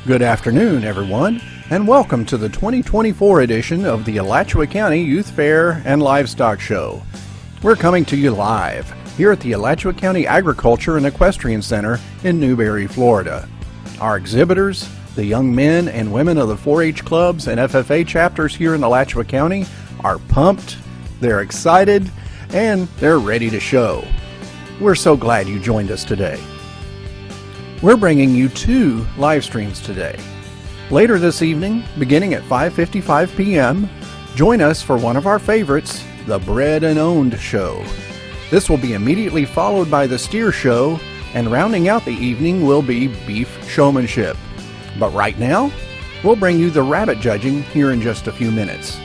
Good afternoon, everyone, and welcome to the 2024 edition of the Alachua County Youth Fair and Livestock Show. We're coming to you live here at the Alachua County Agriculture and Equestrian Center in Newberry, Florida. Our exhibitors, the young men and women of the 4-H clubs and FFA chapters here in Alachua County, are pumped, they're excited, and they're ready to show. We're so glad you joined us today. We're bringing you 2 live streams today. Later this evening, beginning at 5:55 p.m., join us for one of our favorites, the Bred and Owned Show. This will be immediately followed by the Steer Show, and rounding out the evening will be Beef Showmanship. But right now, we'll bring you the rabbit judging here in just a few minutes.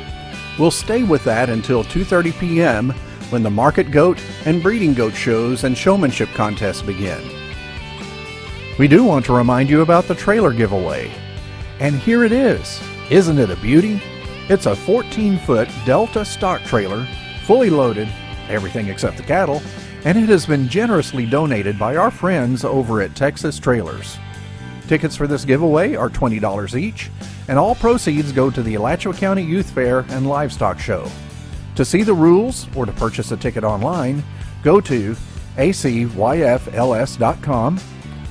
We'll stay with that until 2:30 p.m. when the Market Goat and Breeding Goat shows and showmanship contests begin. We do want to remind you about the trailer giveaway. And here it is. Isn't it a beauty? It's a 14-foot Delta stock trailer, fully loaded, everything except the cattle, and it has been generously donated by our friends over at Texas Trailers. Tickets for this giveaway are $20 each, and all proceeds go to the Alachua County Youth Fair and Livestock Show. To see the rules or to purchase a ticket online, go to acyfls.com.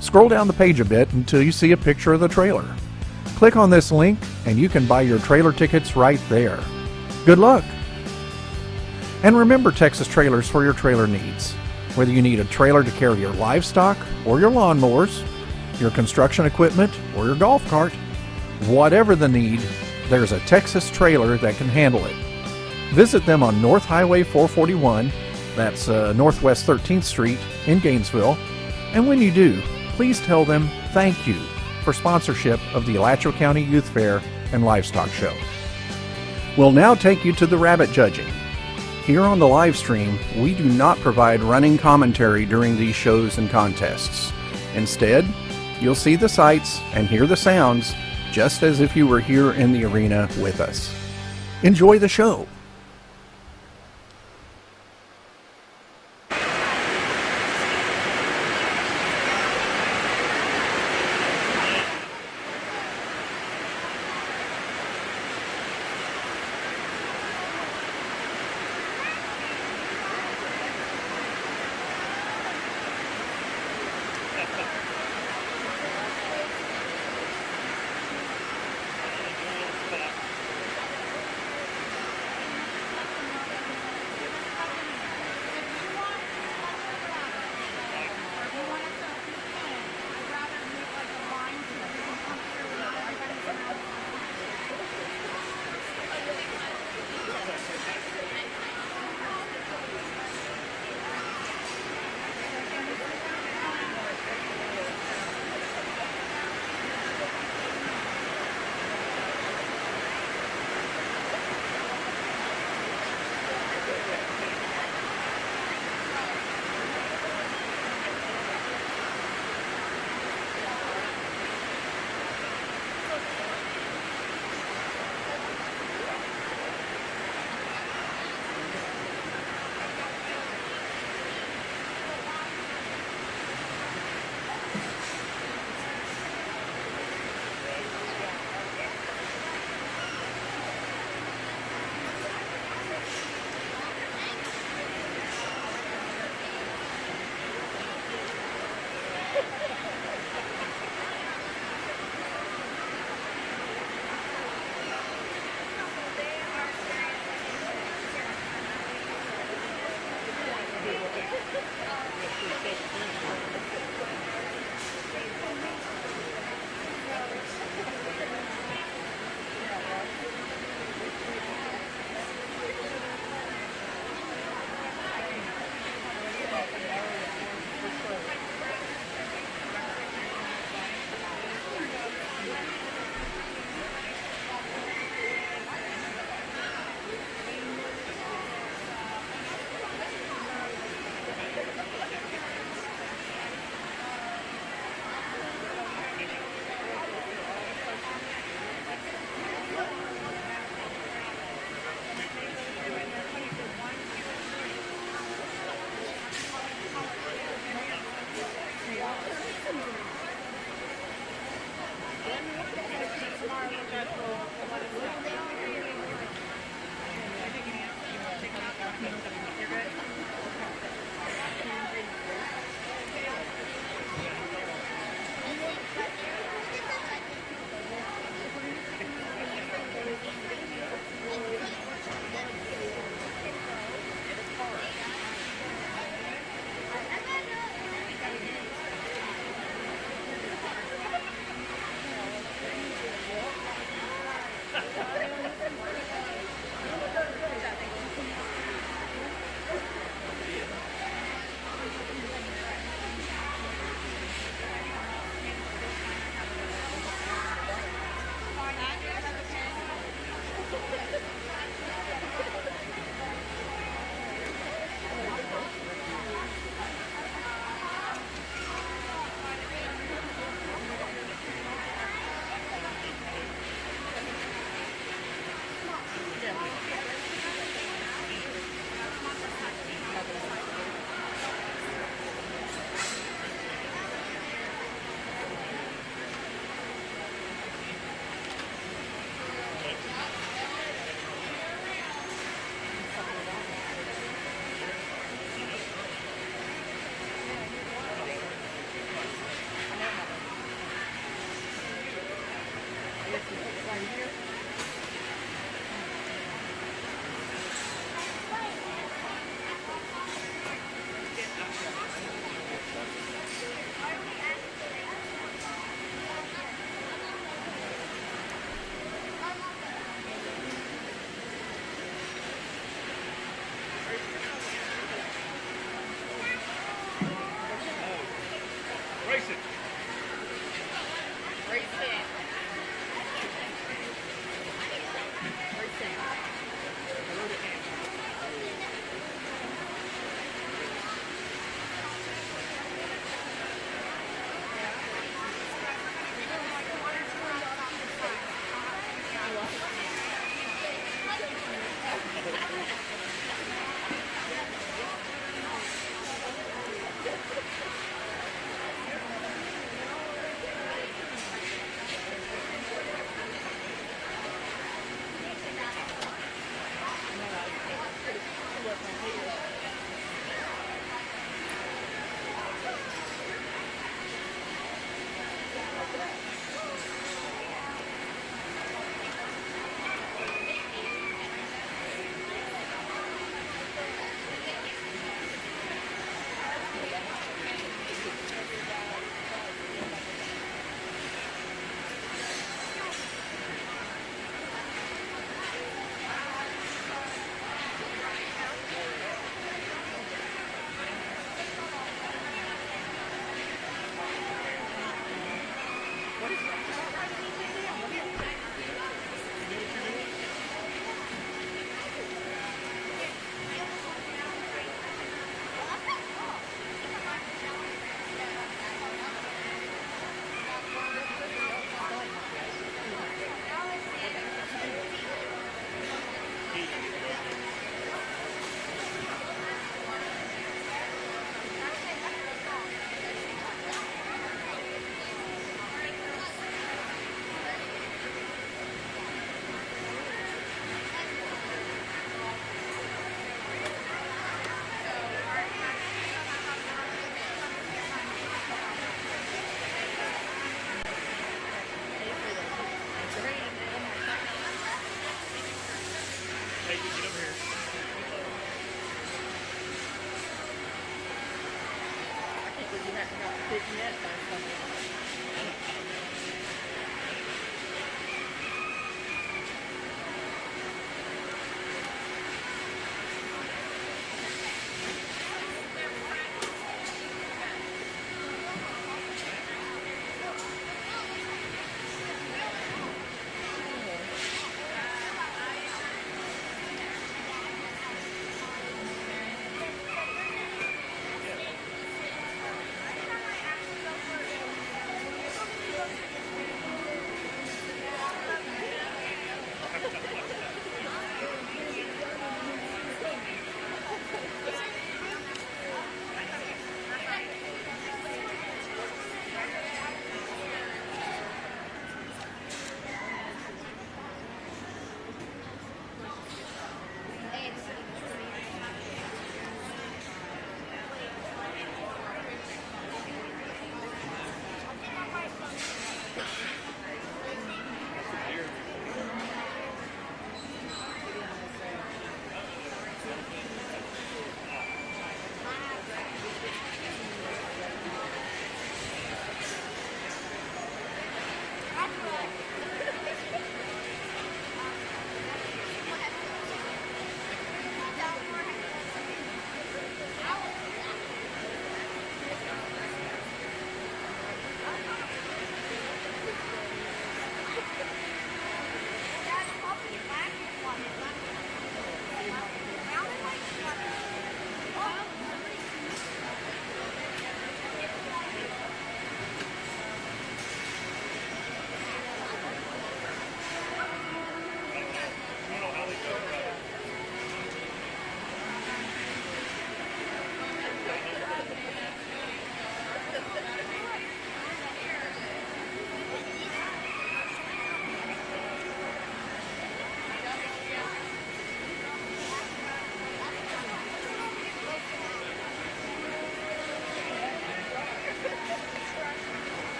Scroll down the page a bit until you see a picture of the trailer. Click on this link and you can buy your trailer tickets right there. Good luck! And remember Texas Trailers for your trailer needs. Whether you need a trailer to carry your livestock or your lawnmowers, your construction equipment or your golf cart, whatever the need, there's a Texas trailer that can handle it. Visit them on North Highway 441, that's Northwest 13th Street in Gainesville, and when you do, please tell them thank you for sponsorship of the Alachua County Youth Fair and Livestock Show. We'll now take you to the rabbit judging. Here on the live stream, we do not provide running commentary during these shows and contests. Instead, you'll see the sights and hear the sounds just as if you were here in the arena with us. Enjoy the show!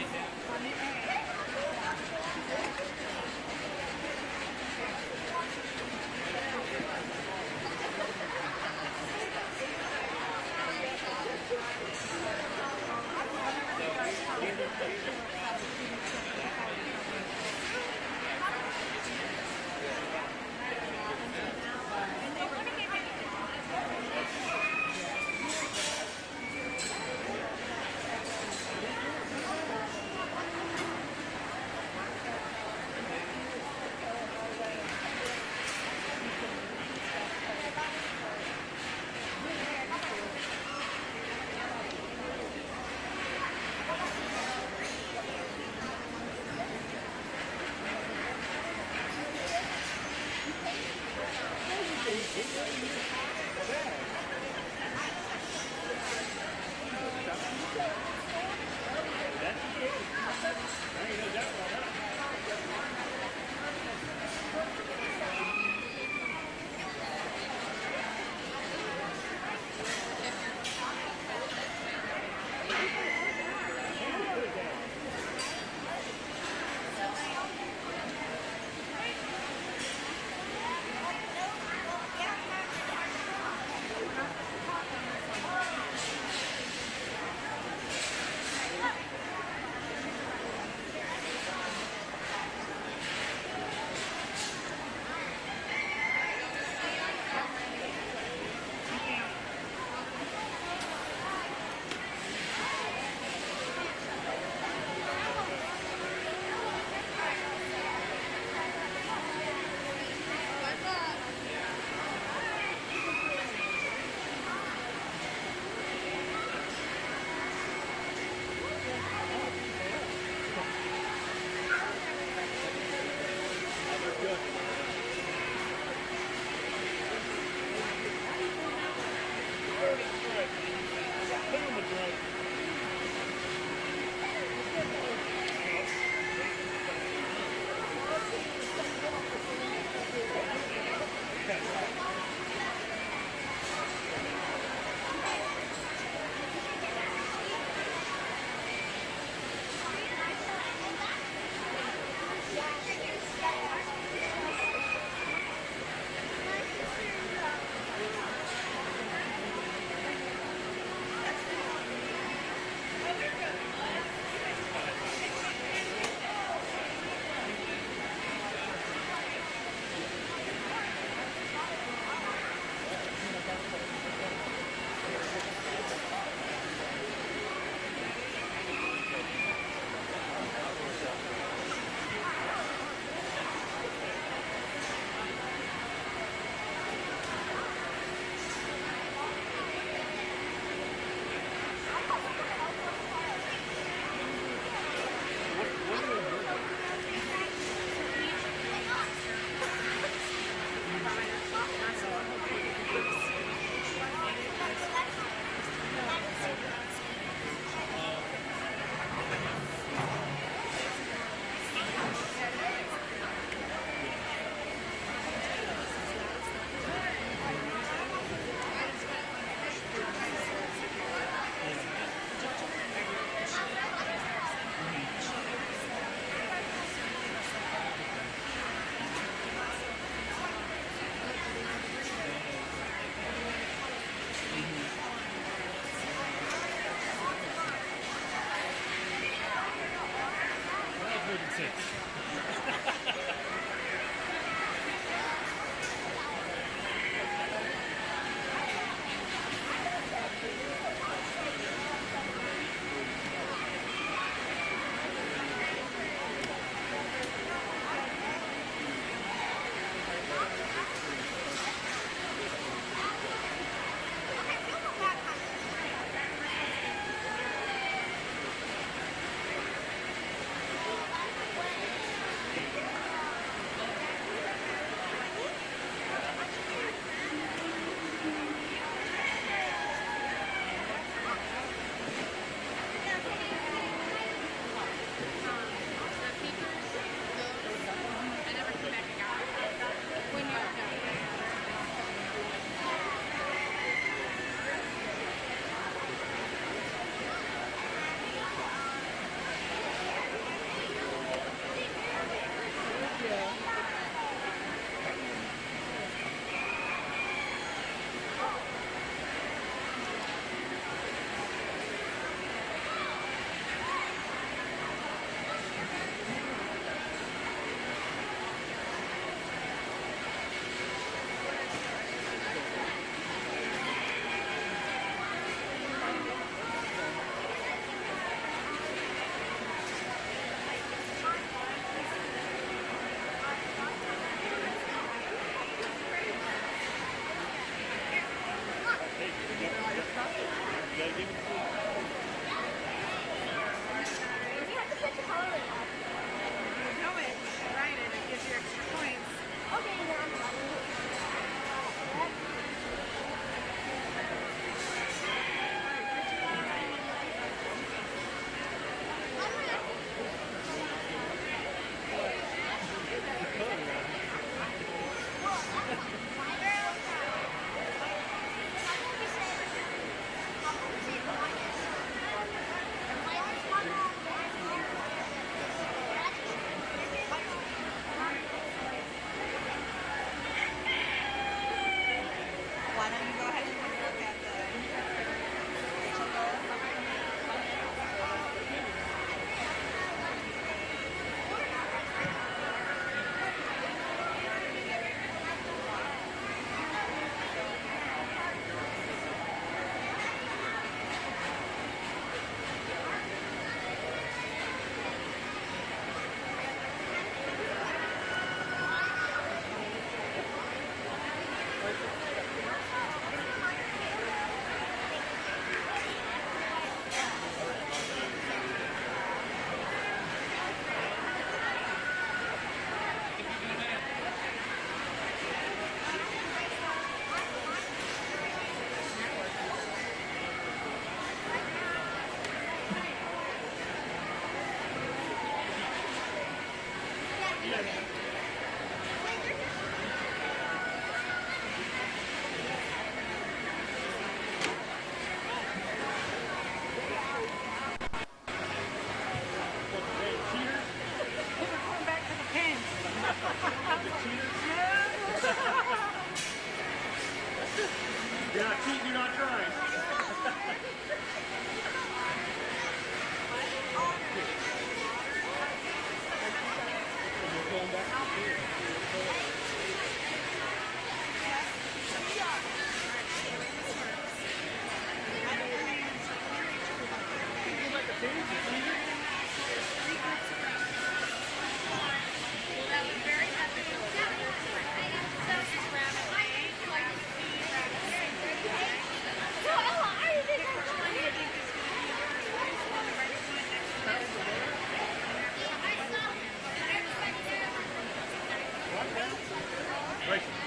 Thank you. You're not cheating, you're not trying.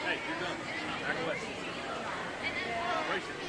Hey, you're done. Back away. Race it.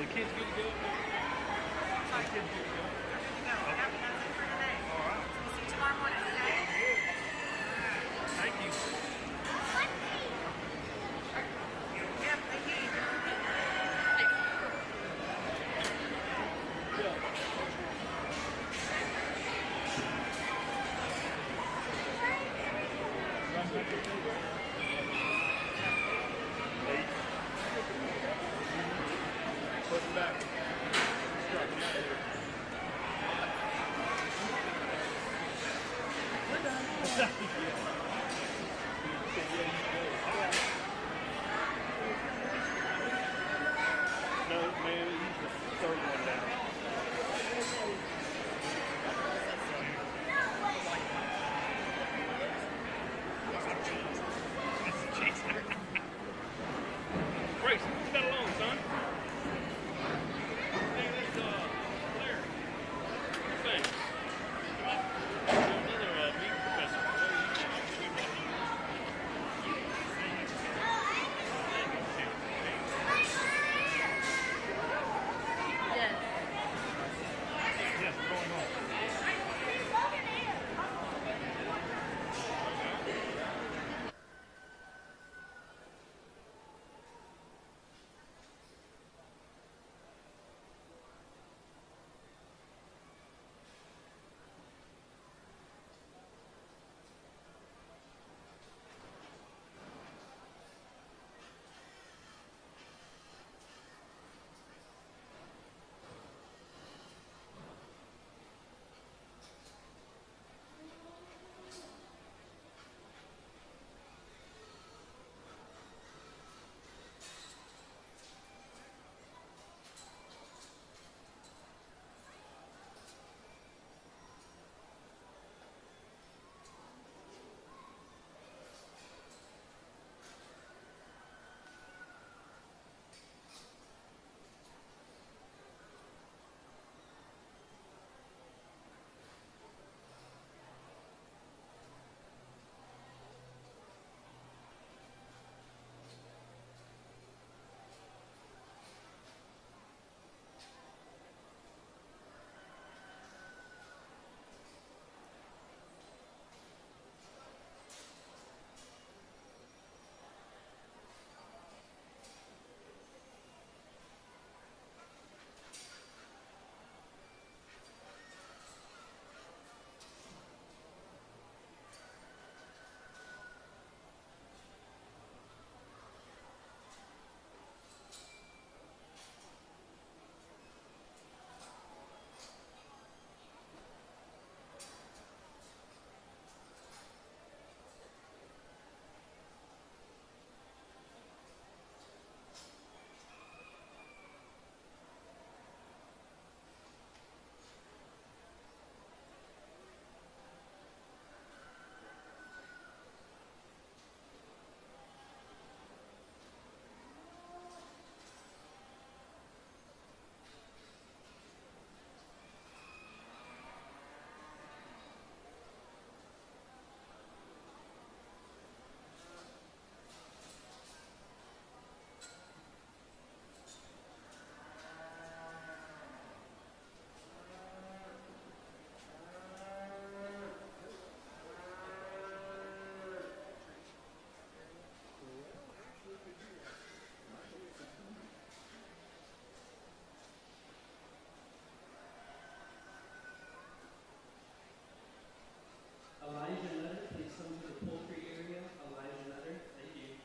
the kids good to go? Sorry, kids good to go? Good to go. Yep, that's it for today. All right. So we'll see you tomorrow morning, okay? Thank you. Yep, thank you. Push it back. Start me out of here. We're done. No, man, he's the third one down. Grayson, what's that alone, son? Hey, that's Larry. Thanks. Another meat professor. Yes. Yes, we're going home. Elijah Nutter, please come to the poultry area. Elijah Nutter, thank you.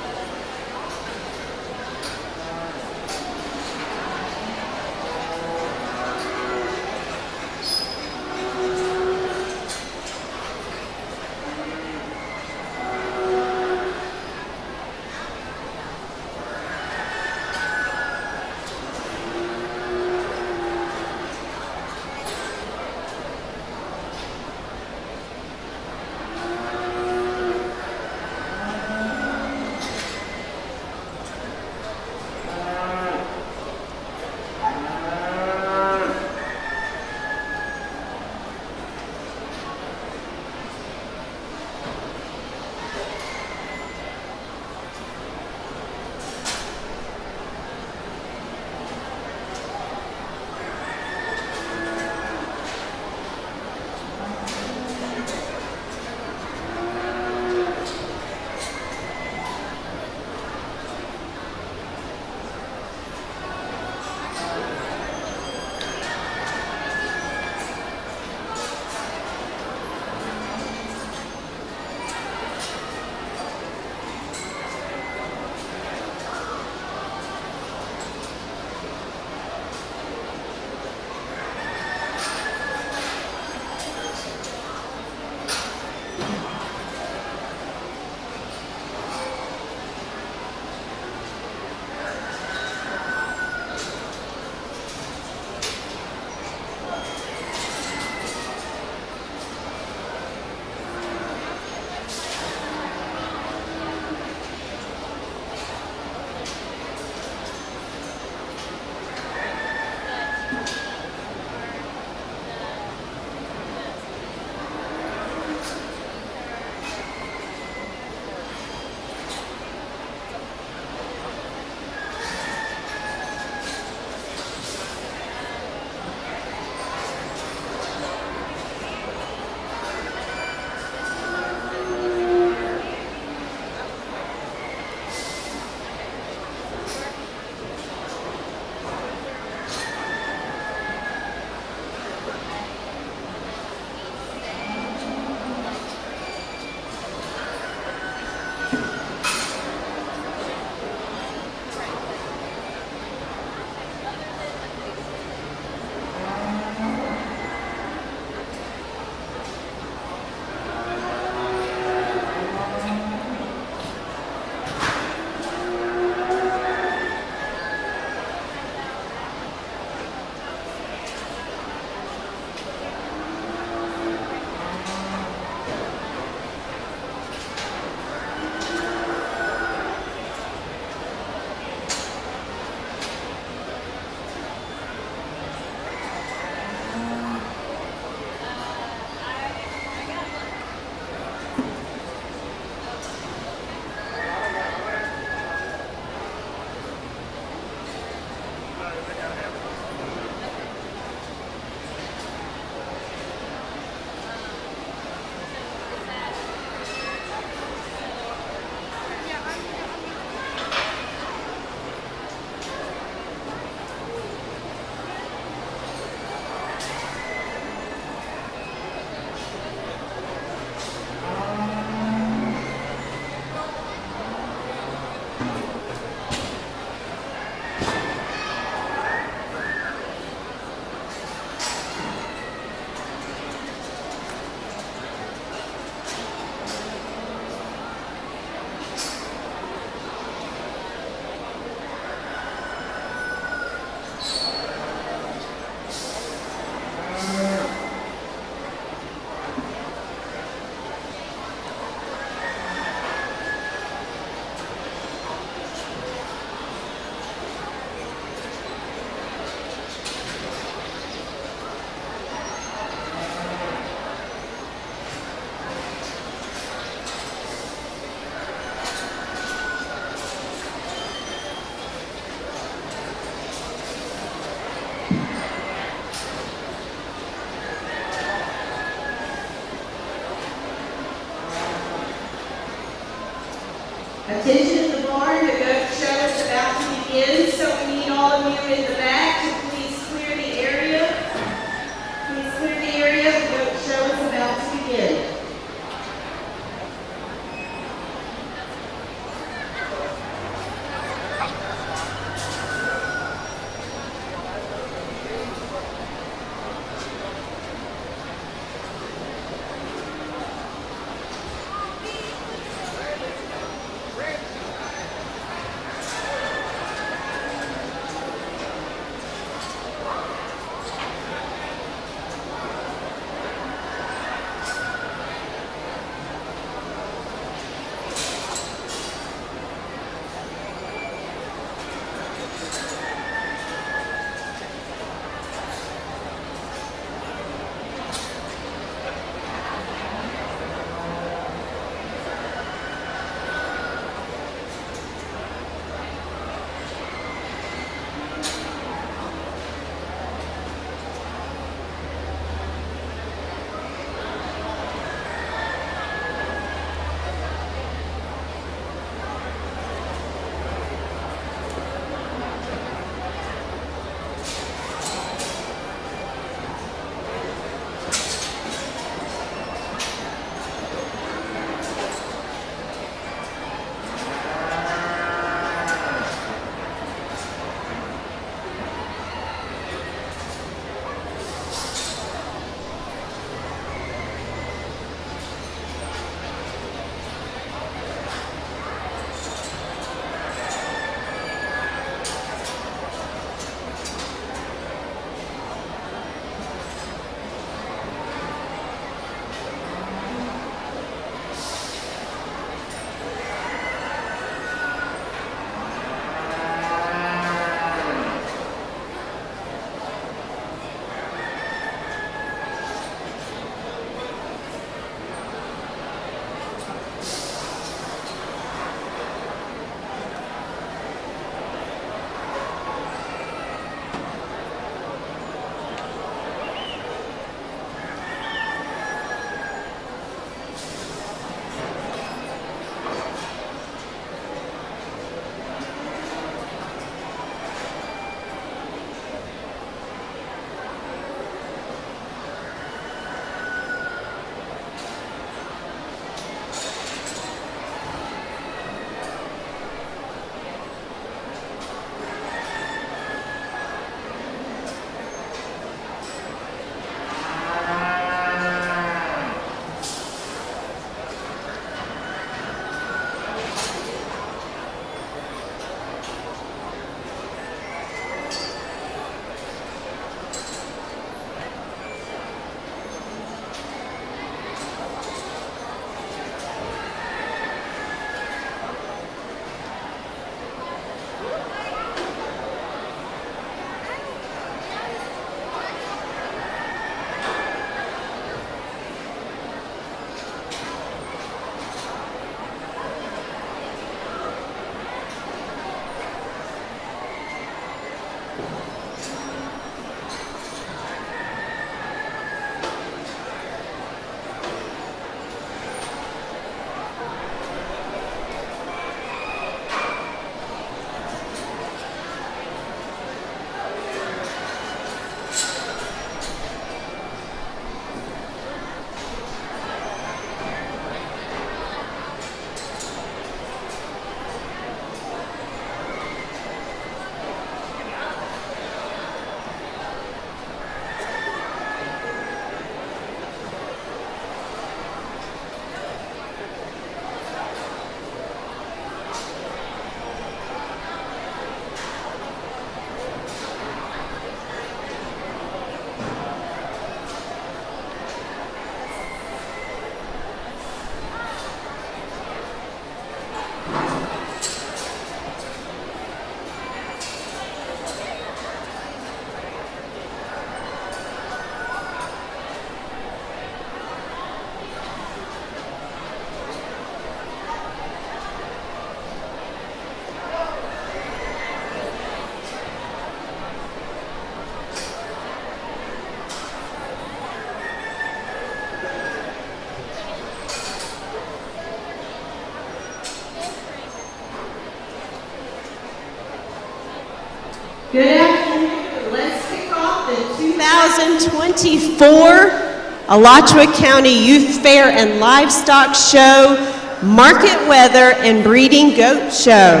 Good afternoon. Let's kick off the 2024 Alachua County Youth Fair and Livestock Show, Market Weather and Breeding Goat Show.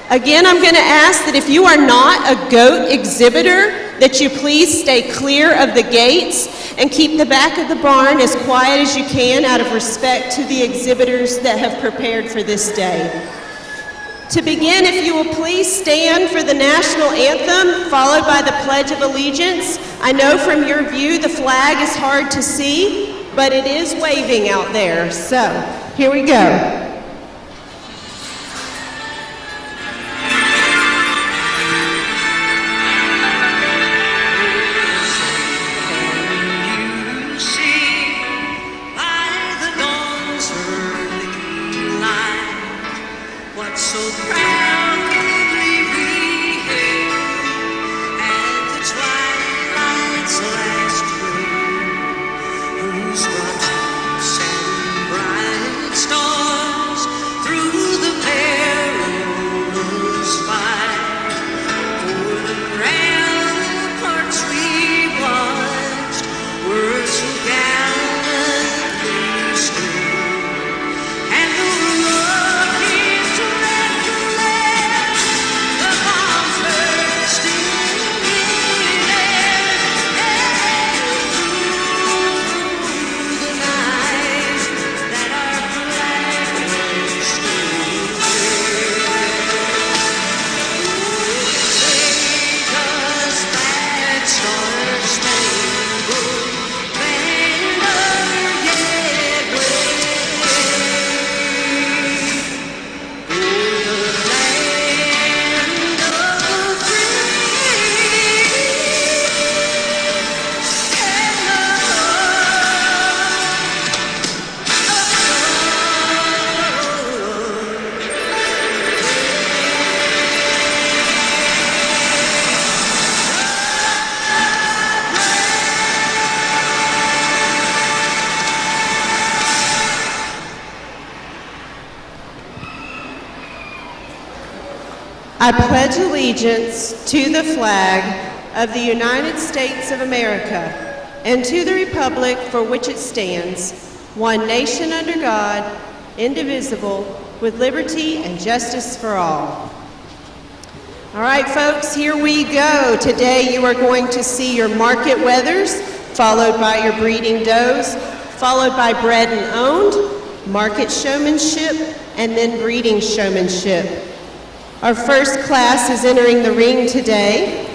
Again, I'm going to ask that if you are not a goat exhibitor, that you please stay clear of the gates and keep the back of the barn as quiet as you can out of respect to the exhibitors that have prepared for this day. To begin, if you will please stand for the national anthem, followed by the Pledge of Allegiance. I know from your view the flag is hard to see, but it is waving out there. So, here we go. I pledge allegiance to the flag of the United States of America and to the republic for which it stands, one nation under God, indivisible, with liberty and justice for all. All right, folks, here we go. Today you are going to see your market weathers, followed by your breeding does, followed by bred and owned, market showmanship, and then breeding showmanship. Our first class is entering the ring today.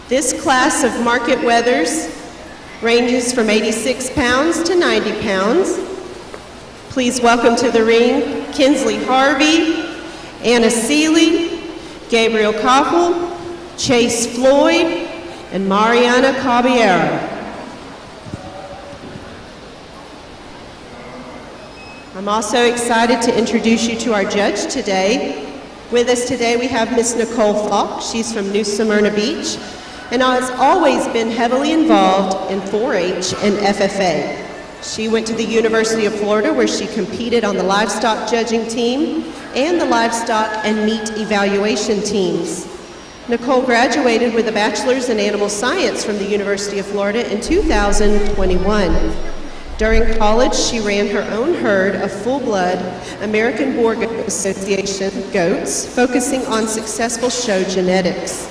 This class of market weathers ranges from 86 pounds to 90 pounds. Please welcome to the ring Kinsley Harvey, Anna Seeley, Gabriel Koppel, Chase Floyd, and Mariana Caballero. I'm also excited to introduce you to our judge today, With us today we have Miss Nicole Falk. She's from New Smyrna Beach and has always been heavily involved in 4-H and FFA. She went to the University of Florida where she competed on the livestock judging team and the livestock and meat evaluation teams. Nicole graduated with a bachelor's in animal science from the University of Florida in 2021. During college, she ran her own herd of full-blood American Boar Goat Association goats, focusing on successful show genetics.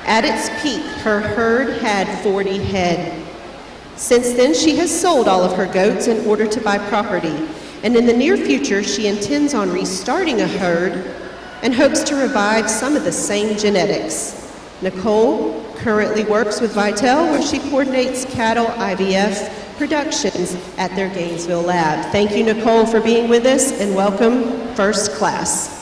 At its peak, her herd had 40 head. Since then, she has sold all of her goats in order to buy property, and in the near future, she intends on restarting a herd and hopes to revive some of the same genetics. Nicole currently works with Vitel, where she coordinates cattle IVF productions at their Gainesville lab. Thank you, Nicole, for being with us, and welcome, First Class.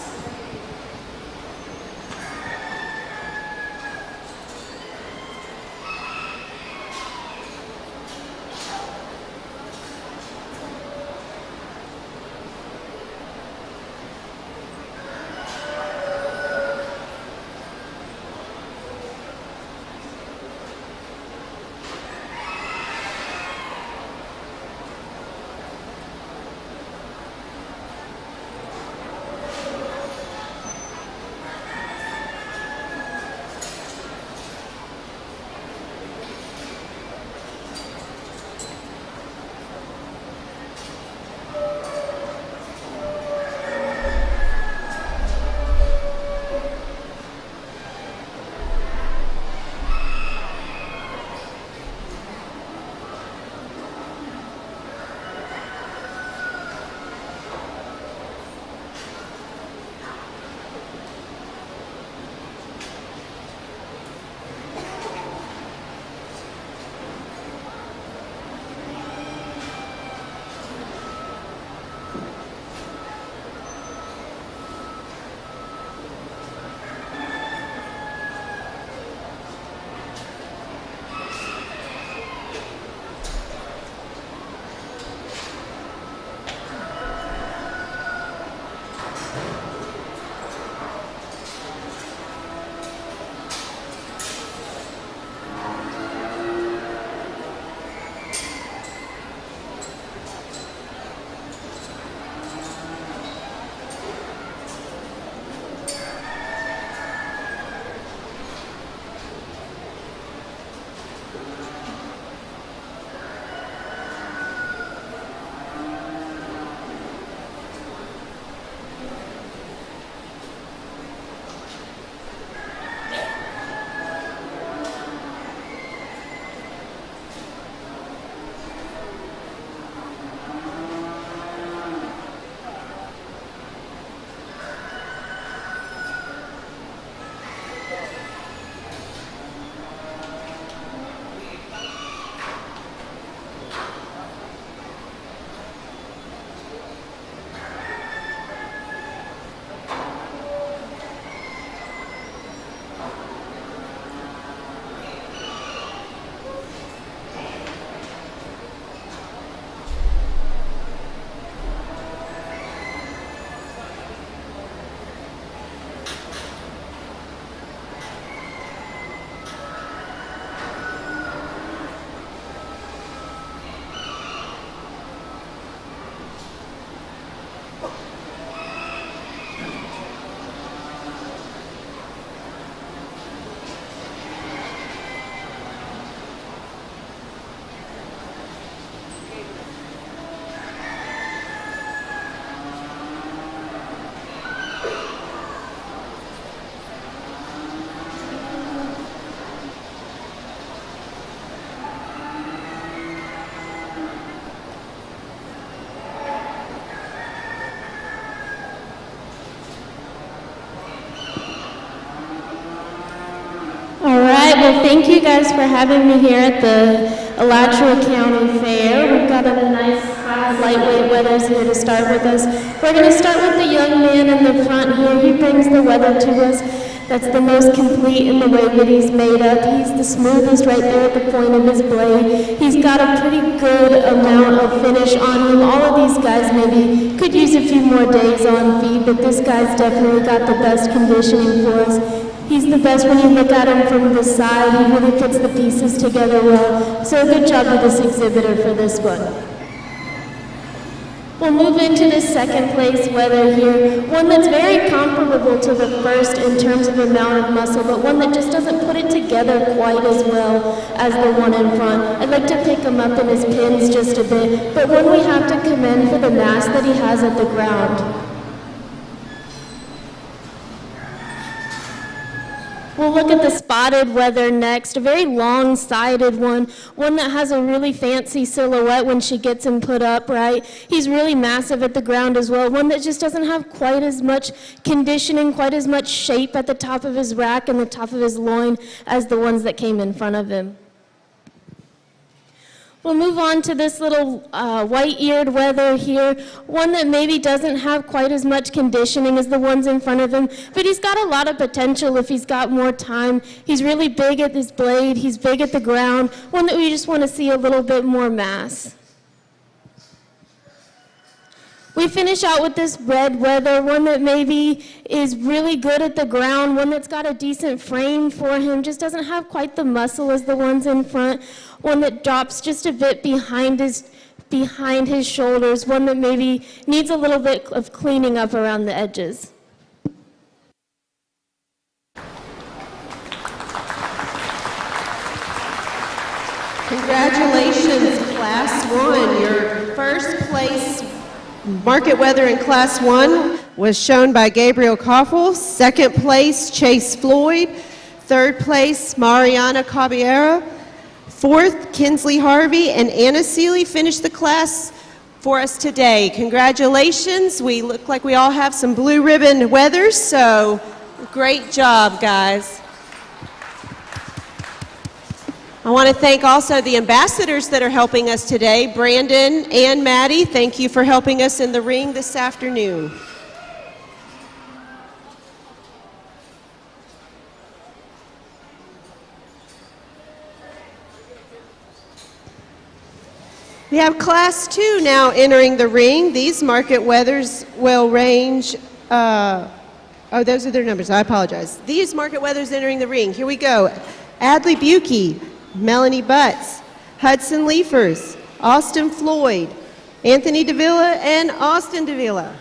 Well, thank you guys for having me here at the Alachua County Fair. We've got a nice, lightweight weathers here to start with us. We're going to start with the young man in the front here. He brings the weather to us. that's the most complete in the way that he's made up. He's the smoothest right there at the point of his blade. He's got a pretty good amount of finish on him. All of these guys maybe could use a few more days on feed, but this guy's definitely got the best conditioning for us. He's the best when you look at him from the side. He really puts the pieces together well. So good job to this exhibitor for this one. We'll move into the second place wether here, one that's very comparable to the first in terms of amount of muscle, but one that just doesn't put it together quite as well as the one in front. I'd like to pick him up in his pins just a bit, but one we have to commend for the mass that he has at the ground. We'll look at the spotted wether next, a very long-sided one that has a really fancy silhouette when she gets him put up, right? He's really massive at the ground as well, one that just doesn't have quite as much conditioning, quite as much shape at the top of his rack and the top of his loin as the ones that came in front of him. We'll move on to this little white-eared wether here, one that maybe doesn't have quite as much conditioning as the ones in front of him, but he's got a lot of potential if he's got more time. He's really big at his blade, he's big at the ground, one that we just want to see a little bit more mass. We finish out with this red wether, one that maybe is really good at the ground, one that's got a decent frame for him, just doesn't have quite the muscle as the ones in front, one that drops just a bit behind his shoulders, one that maybe needs a little bit of cleaning up around the edges. Congratulations, Class 1. Your first place market wether in Class 1 was shown by Gabriel Koffel. Second place, Chase Floyd. Third place, Mariana Caballero. Fourth, Kinsley Harvey, and Anna Seeley finished the class for us today. Congratulations. We look like we all have some blue ribbon wethers, so great job, guys. I want to thank also the ambassadors that are helping us today. Brandon and Maddie, thank you for helping us in the ring this afternoon. We have Class 2 now entering the ring. These market wethers will range, those are their numbers, I apologize. These market wethers entering the ring, here we go. Adley Buki, Melanie Butts, Hudson Leafers, Austin Floyd, Anthony Davila, and Austin Davila.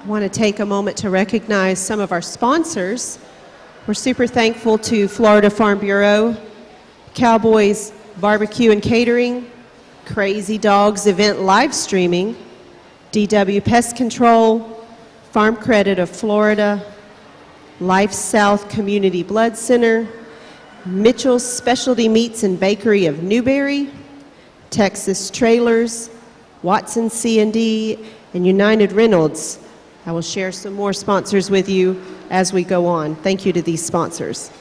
want to take a moment to recognize some of our sponsors. We're super thankful to Florida Farm Bureau, Cowboys Barbecue and Catering, Crazy Dogs Event Live Streaming, DW Pest Control, Farm Credit of Florida, Life South Community Blood Center, Mitchell's Specialty Meats and Bakery of Newberry, Texas Trailers, Watson C&D, and United Reynolds. I will share some more sponsors with you as we go on. Thank you to these sponsors.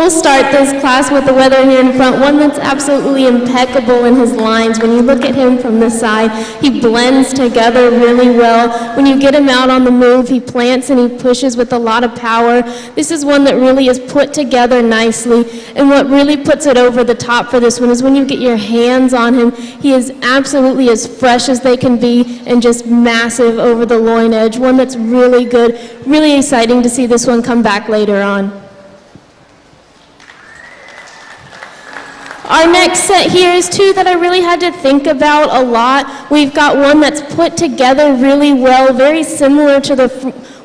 we'll start this class with the weather here in front, one that's absolutely impeccable in his lines. When you look at him from the side, he blends together really well. When you get him out on the move, he plants and he pushes with a lot of power. This is one that really is put together nicely, and what really puts it over the top for this one is when you get your hands on him, he is absolutely as fresh as they can be and just massive over the loin edge. One that's really good, really exciting to see this one come back later on. Our next set here is two that I really had to think about a lot. We've got one that's put together really well, very similar to the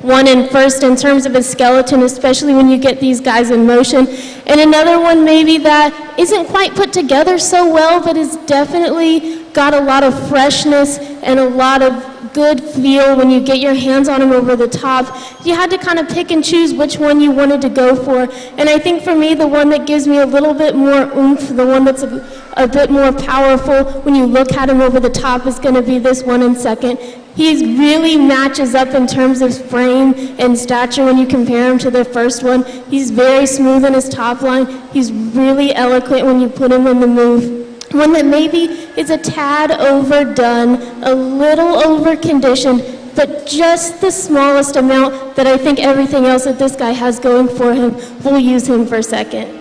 one in first in terms of his skeleton, especially when you get these guys in motion. And another one maybe that isn't quite put together so well, but has definitely got a lot of freshness and a lot of good feel when you get your hands on him over the top. You had to kind of pick and choose which one you wanted to go for. And I think for me, the one that gives me a little bit more oomph, the one that's a bit more powerful when you look at him over the top is going to be this one in second. He really matches up in terms of frame and stature when you compare him to the first one. He's very smooth in his top line. He's really eloquent when you put him in the move. One that maybe is a tad overdone, a little over-conditioned, but just the smallest amount that I think everything else that this guy has going for him, we'll use him for second.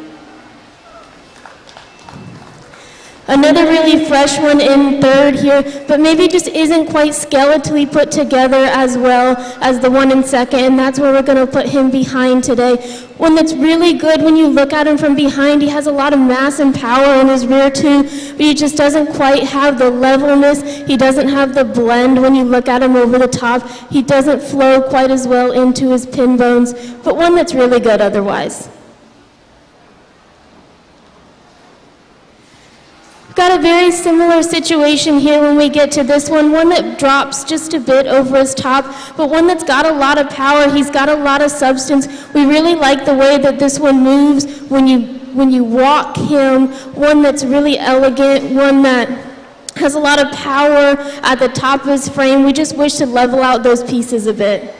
Another really fresh one in third here, but maybe just isn't quite skeletally put together as well as the one in second, and that's where we're going to put him behind today. One that's really good when you look at him from behind. He has a lot of mass and power in his rear too, but he just doesn't quite have the levelness. He doesn't have the blend when you look at him over the top. He doesn't flow quite as well into his pin bones, but one that's really good otherwise. Got a very similar situation here when we get to this one that drops just a bit over his top, but one that's got a lot of power. He's got a lot of substance. We really like the way that this one moves when you walk him, one that's really elegant, one that has a lot of power at the top of his frame. We just wish to level out those pieces a bit.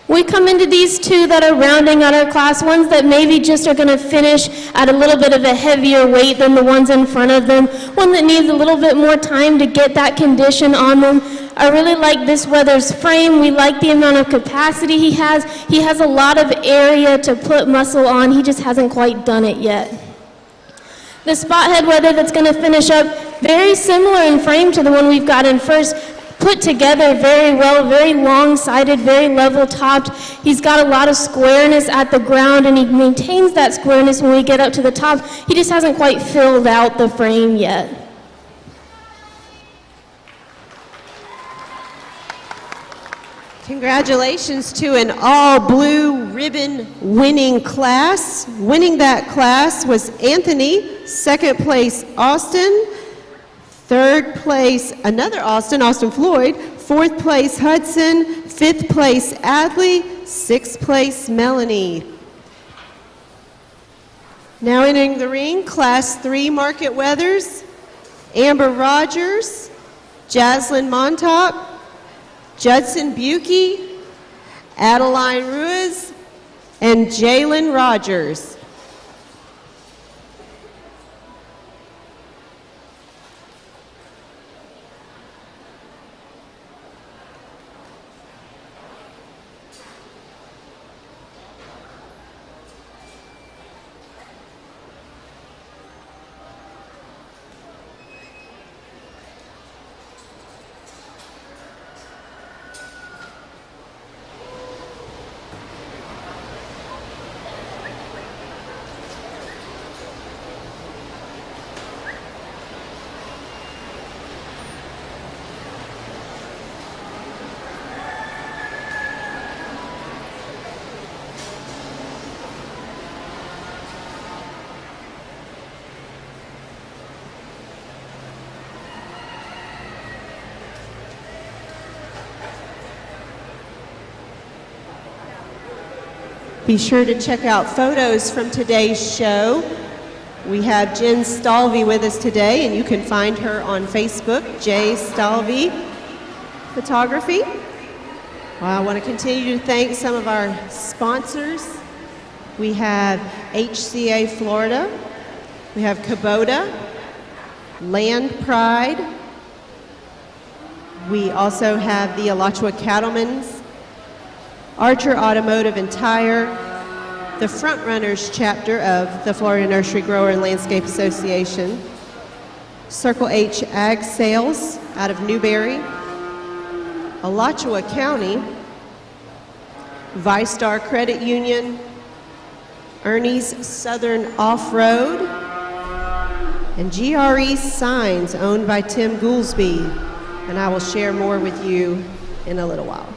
We come into these two that are rounding out our class, ones that maybe just are going to finish at a little bit of a heavier weight than the ones in front of them, one that needs a little bit more time to get that condition on them. I really like this Weathers frame. We like the amount of capacity he has. He has a lot of area to put muscle on. He just hasn't quite done it yet. The spot head Weather that's going to finish up, very similar in frame to the one we've got in first. Put together very well, very long-sided, very level-topped. He's got a lot of squareness at the ground, and he maintains that squareness when we get up to the top. He just hasn't quite filled out the frame yet. Congratulations to an all-blue ribbon winning class. Winning that class was Anthony, second place Austin, third place, another Austin Floyd, fourth place Hudson, fifth place Adley, sixth place Melanie. Now entering the ring, Class 3 Market Weathers, Amber Rogers, Jaslyn Montop, Judson Buki, Adeline Ruiz, and Jalen Rogers. Be sure to check out photos from today's show. We have Jen Stalvey with us today, and you can find her on Facebook, J Stalvey Photography. Well, I want to continue to thank some of our sponsors. We have HCA Florida, we have Kubota, Land Pride, we also have the Alachua Cattlemen's, Archer Automotive and Tire, the Frontrunners chapter of the Florida Nursery Grower and Landscape Association, Circle H Ag Sales out of Newberry, Alachua County, ViStar Credit Union, Ernie's Southern Off-Road, and GRE Signs owned by Tim Goolsby. And I will share more with you in a little while.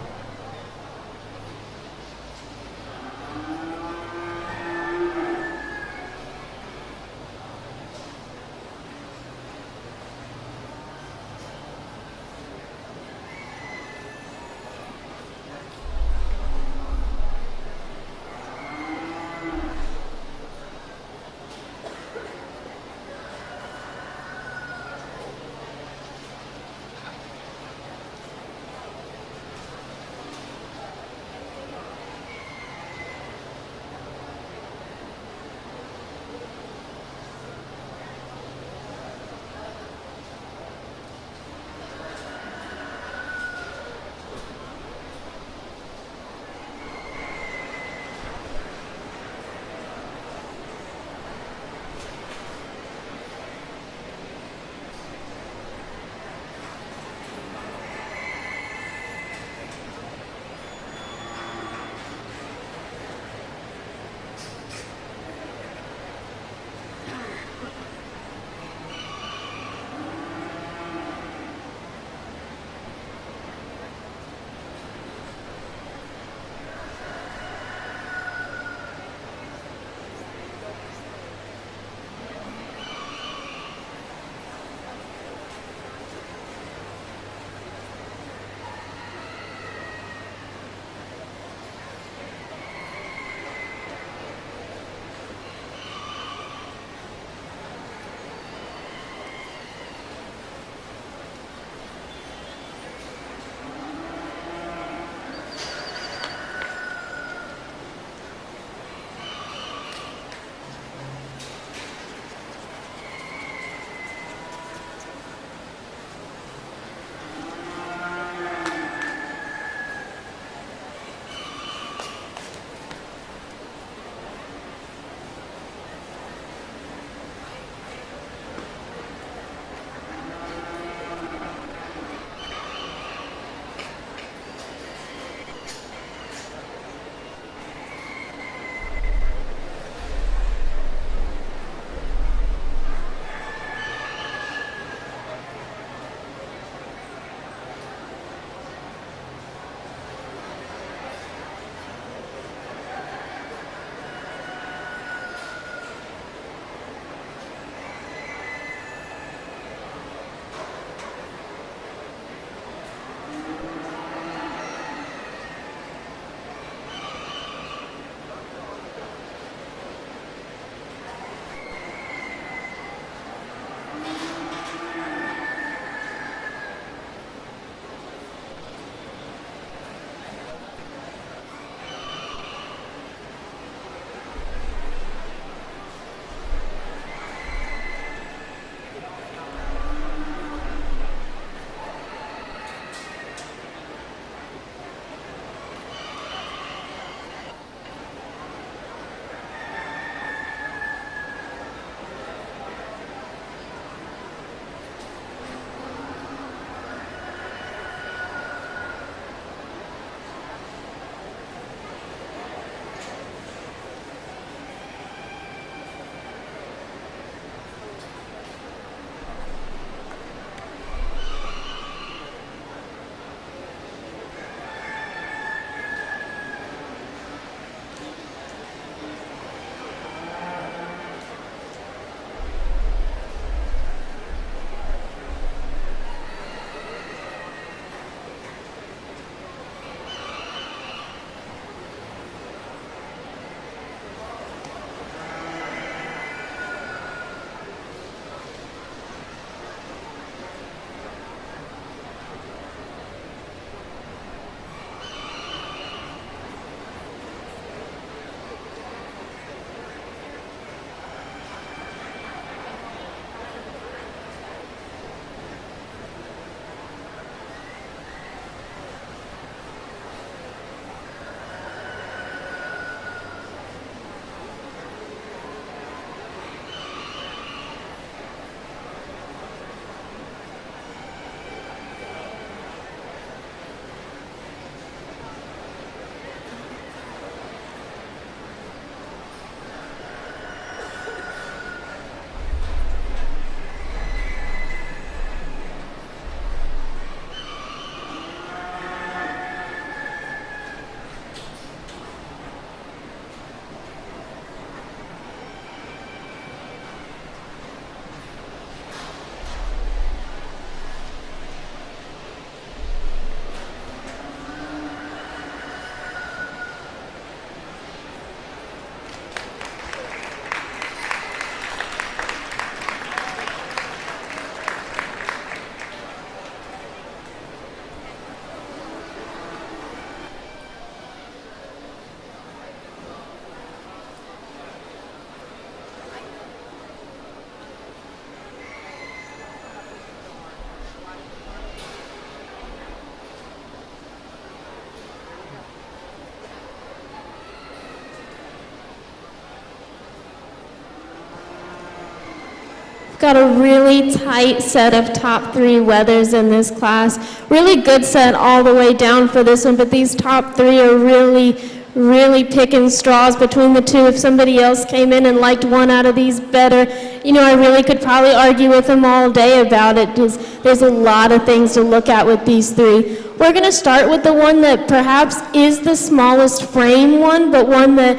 Got a really tight set of top 3 weathers in this class. Really good set all the way down for this one, but these top 3 are really picking straws between the 2. If somebody else came in and liked one out of these better, I really could probably argue with them all day about it. There's a lot of things to look at with these 3. We're going to start with the one that perhaps is the smallest frame one, but one that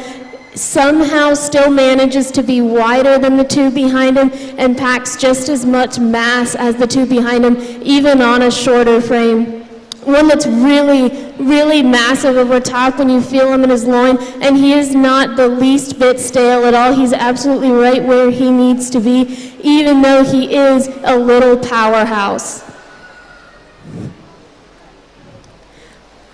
somehow still manages to be wider than the 2 behind him and packs just as much mass as the 2 behind him, even on a shorter frame. One that's really massive over top when you feel him in his loin, and he is not the least bit stale at all. He's absolutely right where he needs to be, even though he is a little powerhouse.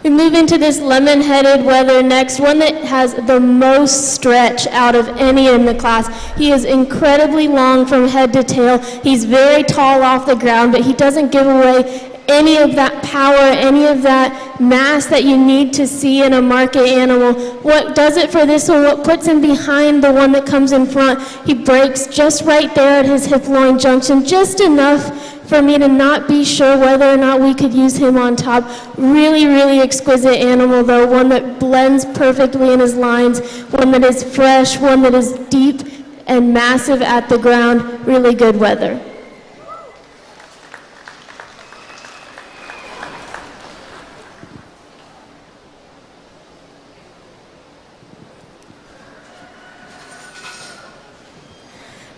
We move into this lemon-headed wether next, one that has the most stretch out of any in the class. He is incredibly long from head to tail. He's very tall off the ground, but he doesn't give away any of that power, any of that mass that you need to see in a market animal. What does it for this one, what puts him behind the one that comes in front, he breaks just right there at his hip-loin junction, just enough for me to not be sure whether or not we could use him on top. Really exquisite animal though, one that blends perfectly in his lines, one that is fresh, one that is deep and massive at the ground. Really good weather.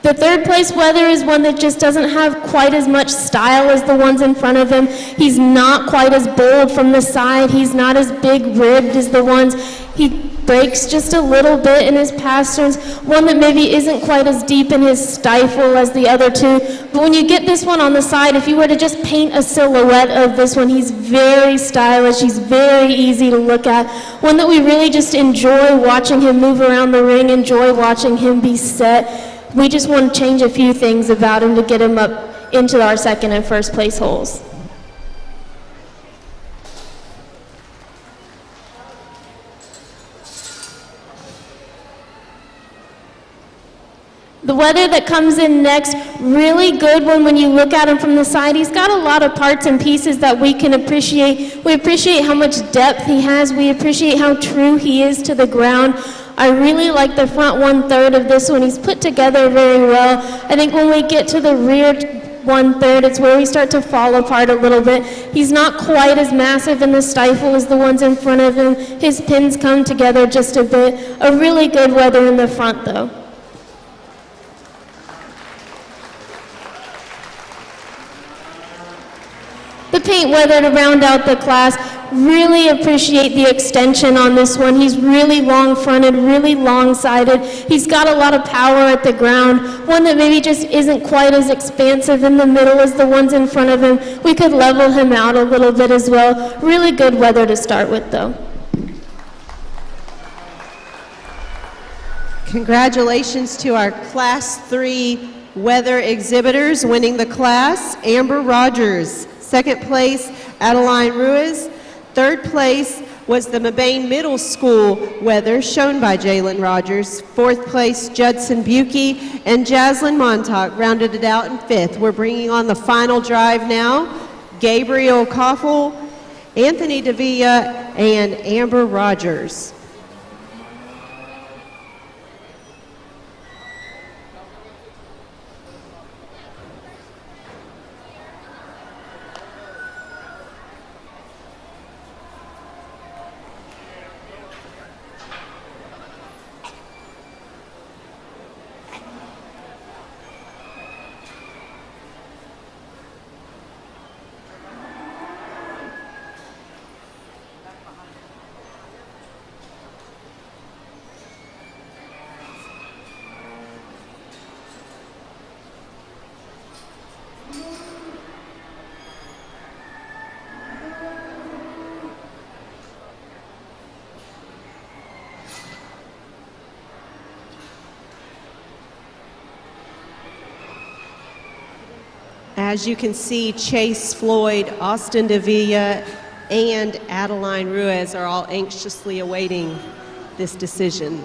The third place wether is one that just doesn't have quite as much style as the ones in front of him. He's not quite as bold from the side. He's not as big ribbed as the ones. He breaks just a little bit in his pasterns. One that maybe isn't quite as deep in his stifle as the other 2. But when you get this one on the side, if you were to just paint a silhouette of this one, he's very stylish. He's very easy to look at. One that we really just enjoy watching him move around the ring, enjoy watching him be set. We just want to change a few things about him to get him up into our second and first place holes. The wether that comes in next, really good one when you look at him from the side. He's got a lot of parts and pieces that we can appreciate. We appreciate how much depth he has. We appreciate how true he is to the ground. I really like the front 1/3 of this one. He's put together very well. I think when we get to the rear 1/3, it's where we start to fall apart a little bit. He's not quite as massive in the stifle as the ones in front of him. His pins come together just a bit. A really good wether in the front though. The paint wether to round out the class. Really appreciate the extension on this one. He's really long-fronted, really long-sided. He's got a lot of power at the ground. One that maybe just isn't quite as expansive in the middle as the ones in front of him. We could level him out a little bit as well. Really good wether to start with though. Congratulations to our Class 3 weather exhibitors winning the class. Amber Rogers. Second place, Adeline Ruiz. Third place was the Mabane Middle School weather, shown by Jalen Rogers. Fourth place, Judson Buki, and Jaslyn Montauk rounded it out in fifth. We're bringing on the final drive now. Gabriel Koffel, Anthony Davilla, and Amber Rogers. As you can see, Chase Floyd, Austin Davilla, and Adeline Ruiz are all anxiously awaiting this decision.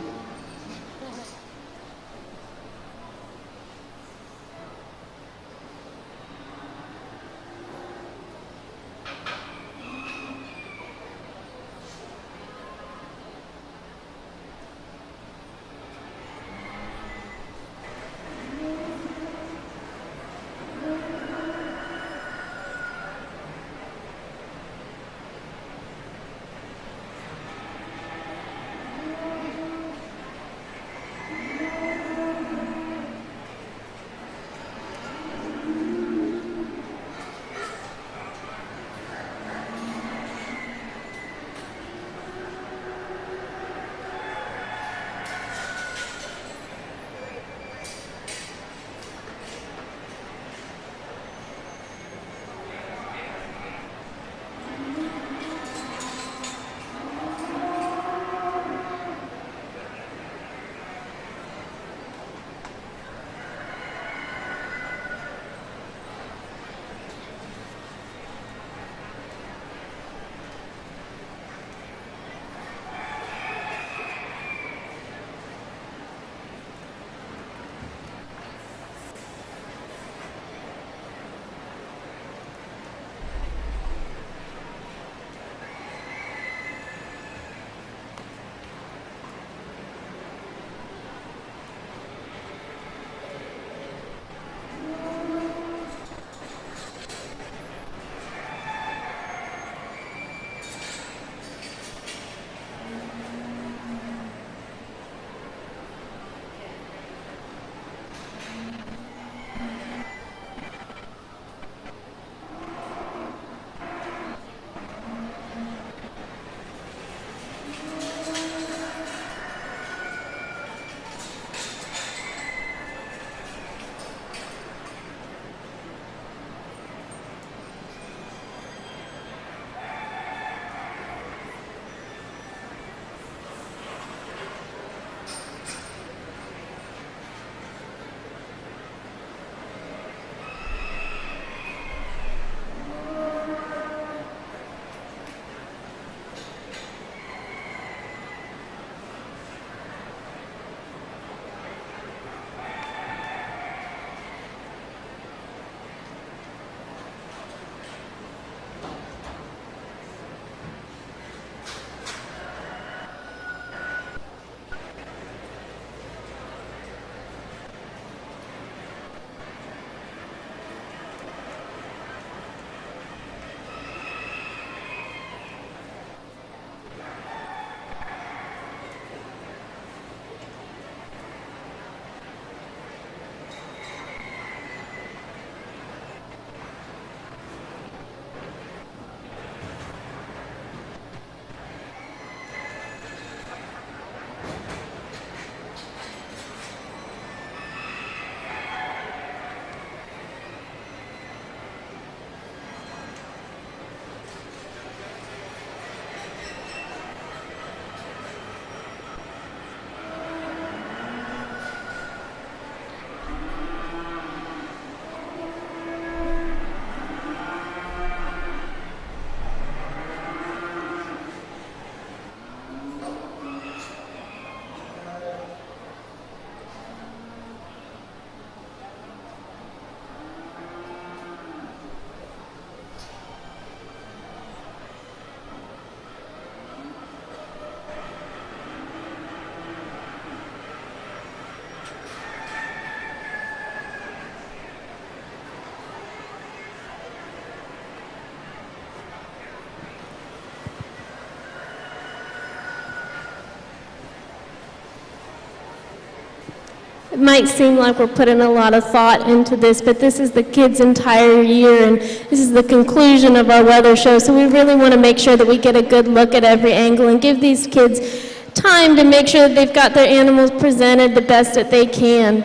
It might seem like we're putting a lot of thought into this, but this is the kids' entire year, and this is the conclusion of our weather show, so we really want to make sure that we get a good look at every angle and give these kids time to make sure that they've got their animals presented the best that they can.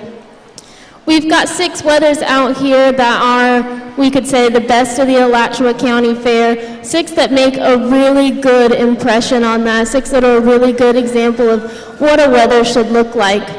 We've got 6 weathers out here that are, we could say, the best of the Alachua County Fair. 6 that make a really good impression on that. 6 that are a really good example of what a weather should look like.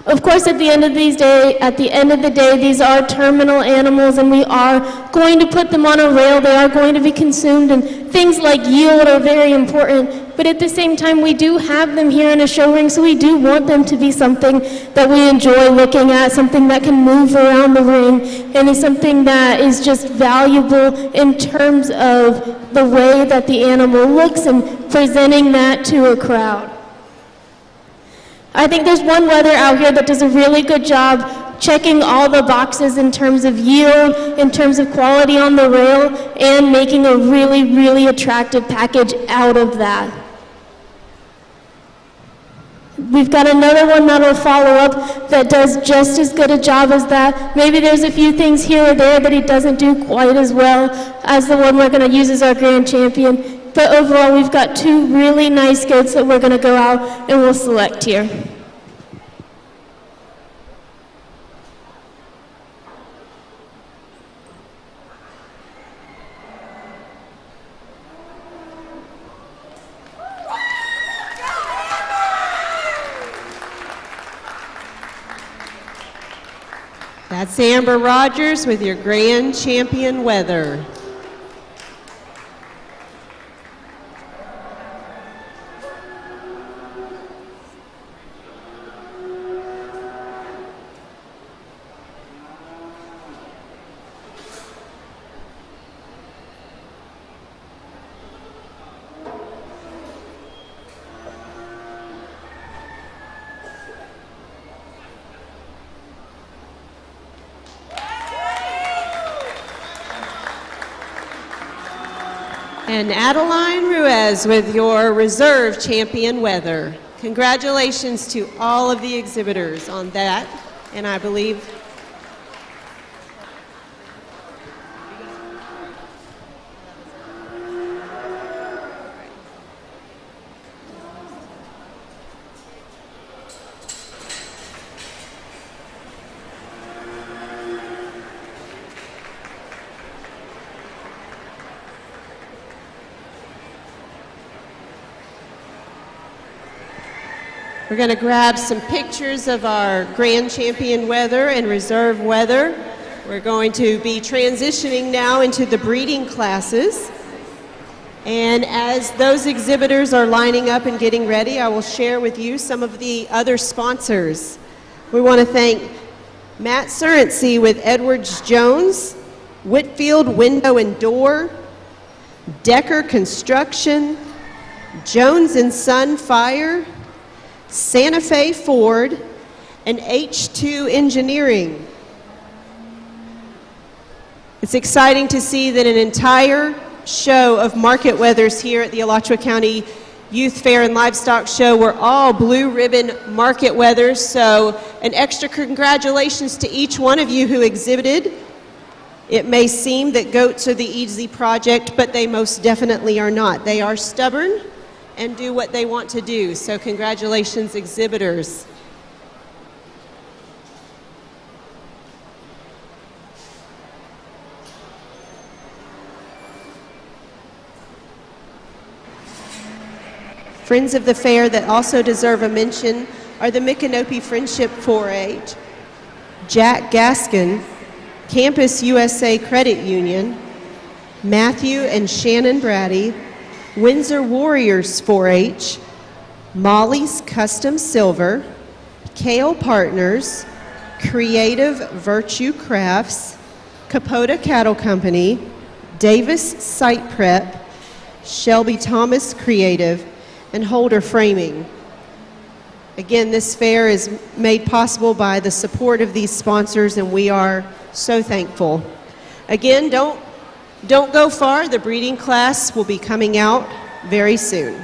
Of course, at the end of the day, these are terminal animals, and we are going to put them on a rail. They are going to be consumed, and things like yield are very important. But at the same time, we do have them here in a show ring, so we do want them to be something that we enjoy looking at, something that can move around the ring, and is something that is just valuable in terms of the way that the animal looks and presenting that to a crowd. I think there's one weather out here that does a really good job checking all the boxes in terms of yield, in terms of quality on the rail, and making a really, really attractive package out of that. We've got another one that'll follow up that does just as good a job as that. Maybe there's a few things here or there that he doesn't do quite as well as the one we're going to use as our grand champion. But overall, we've got 2 really nice goats that we're going to go out and we'll select here. That's Amber Rogers with your grand champion weather. And Adeline Ruiz with your reserve champion weather. Congratulations to all of the exhibitors on that, and I believe we're going to grab some pictures of our grand champion weather and reserve weather. We're going to be transitioning now into the breeding classes. And as those exhibitors are lining up and getting ready, I will share with you some of the other sponsors. We want to thank Matt Surrency with Edwards Jones, Whitfield Window and Door, Decker Construction, Jones and Son Fire, Santa Fe Ford, and H2 Engineering. It's exciting to see that an entire show of market weathers here at the Alachua County Youth Fair and Livestock Show were all blue ribbon market weathers, so an extra congratulations to each one of you who exhibited. It may seem that goats are the easy project, but they most definitely are not. They are stubborn and do what they want to do. So congratulations, exhibitors. Friends of the fair that also deserve a mention are the Micanopy Friendship 4-H, Jack Gaskin, Campus USA Credit Union, Matthew and Shannon Brady, Windsor Warriors 4-H, Molly's Custom Silver, Kale Partners, Creative Virtue Crafts, Capota Cattle Company, Davis Site Prep, Shelby Thomas Creative, and Holder Framing. Again, this fair is made possible by the support of these sponsors, and we are so thankful. Again, don't go far. The breeding class will be coming out very soon.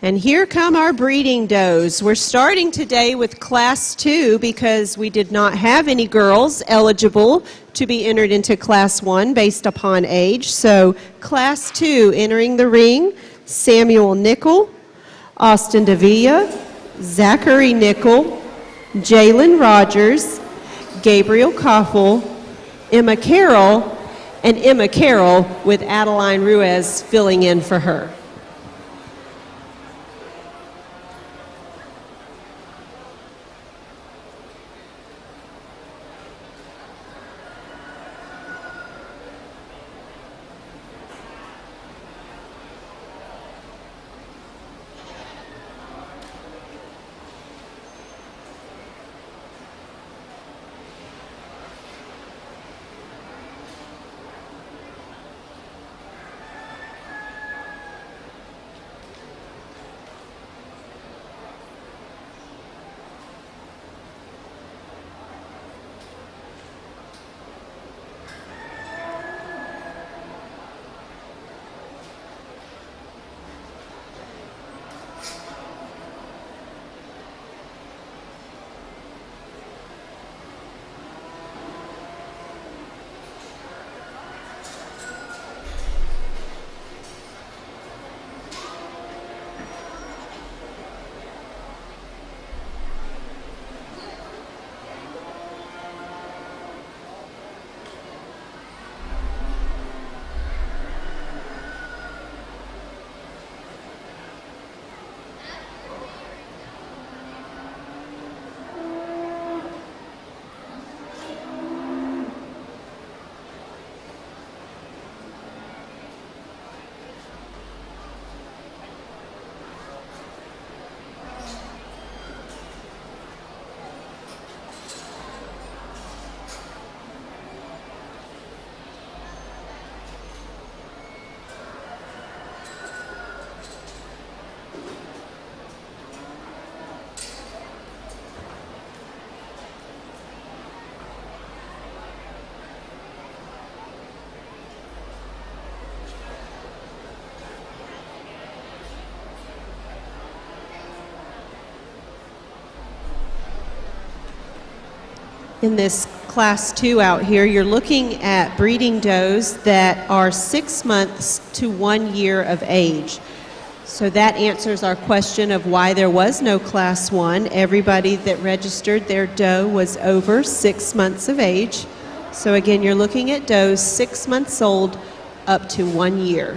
And here come our breeding does. We're starting today with Class 2 because we did not have any girls eligible to be entered into Class 1 based upon age. So Class 2 entering the ring, Samuel Nickel, Austin Davila, Zachary Nickel, Jalen Rogers, Gabriel Koffel, Emma Carroll, and Emma Carroll with Adeline Ruiz filling in for her. In this Class 2 out here, you're looking at breeding does that are 6 months to 1 year of age. So that answers our question of why there was no Class 1. Everybody that registered their doe was over 6 months of age. So again, you're looking at does 6 months old up to 1 year.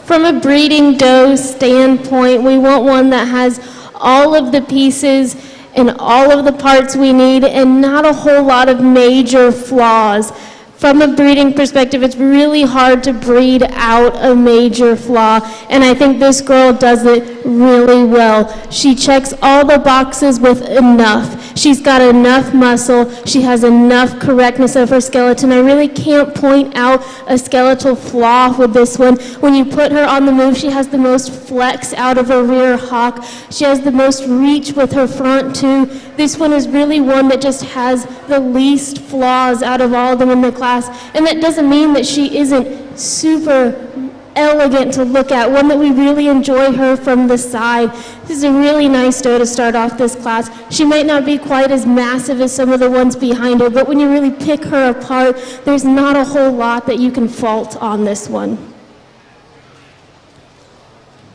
From a breeding doe standpoint, we want one that has all of the pieces and all of the parts we need and not a whole lot of major flaws. From a breeding perspective, it's really hard to breed out a major flaw, and I think this girl does it really well. She checks all the boxes with enough. She's got enough muscle. She has enough correctness of her skeleton. I really can't point out a skeletal flaw with this one. When you put her on the move, she has the most flex out of her rear hock. She has the most reach with her front too. This one is really one that just has the least flaws out of all of them in the class. And that doesn't mean that she isn't super elegant to look at, one that we really enjoy her from the side. This is a really nice doe to start off this class. She might not be quite as massive as some of the ones behind her, but when you really pick her apart, there's not a whole lot that you can fault on this one.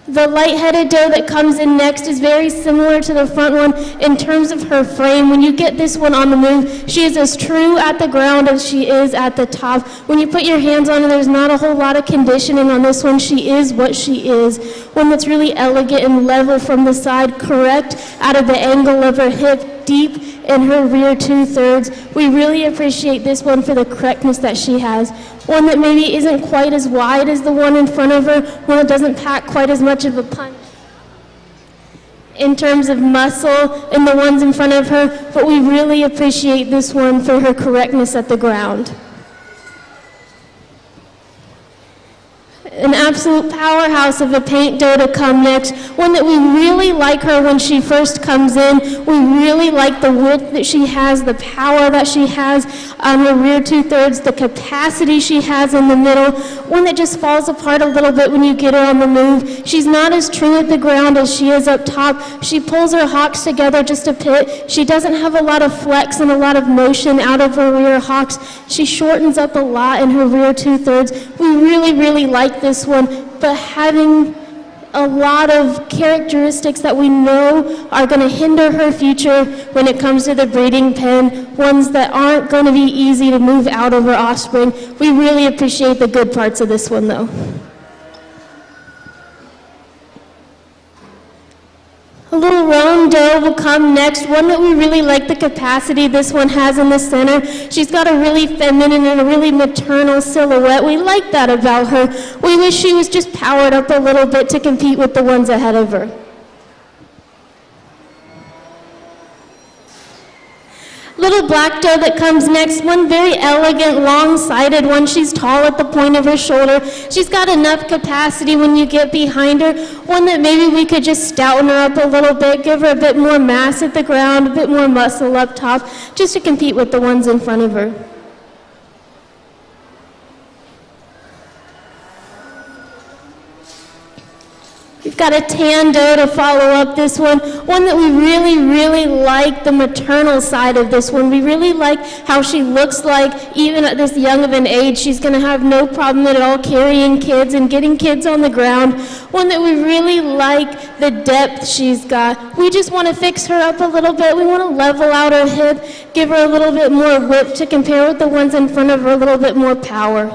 The light-headed doe that comes in next is very similar to the front one in terms of her frame. When you get this one on the move, she is as true at the ground as she is at the top. When you put your hands on her, there's not a whole lot of conditioning on this one. She is what she is. One that's really elegant and level from the side, correct out of the angle of her hip, deep in her rear 2/3. We really appreciate this one for the correctness that she has. One that maybe isn't quite as wide as the one in front of her, one that doesn't pack quite as much of a punch in terms of muscle in the ones in front of her, but we really appreciate this one for her correctness at the ground. An absolute powerhouse of a paint doe to come next, one that we really like her when she first comes in. We really like the width that she has, the power that she has on her rear 2/3, the capacity she has in the middle, one that just falls apart a little bit when you get her on the move. She's not as true at the ground as she is up top. She pulls her hocks together just a bit. She doesn't have a lot of flex and a lot of motion out of her rear hocks. She shortens up a lot in her rear 2/3. We really, really like this one, but having a lot of characteristics that we know are going to hinder her future when it comes to the breeding pen, ones that aren't going to be easy to move out of her offspring. We really appreciate the good parts of this one, though. A little roan doe will come next, one that we really like the capacity this one has in the center. She's got a really feminine and a really maternal silhouette. We like that about her. We wish she was just powered up a little bit to compete with the ones ahead of her. Little black doe that comes next, one very elegant, long-sided one. She's tall at the point of her shoulder. She's got enough capacity when you get behind her. One that maybe we could just stouten her up a little bit, give her a bit more mass at the ground, a bit more muscle up top, just to compete with the ones in front of her. We've got a tan doe to follow up this one that we really, really like the maternal side of this one. We really like how she looks like, even at this young of an age, she's going to have no problem at all carrying kids and getting kids on the ground. One that we really like the depth she's got. We just want to fix her up a little bit. We want to level out her hip, give her a little bit more width to compare with the ones in front of her, a little bit more power.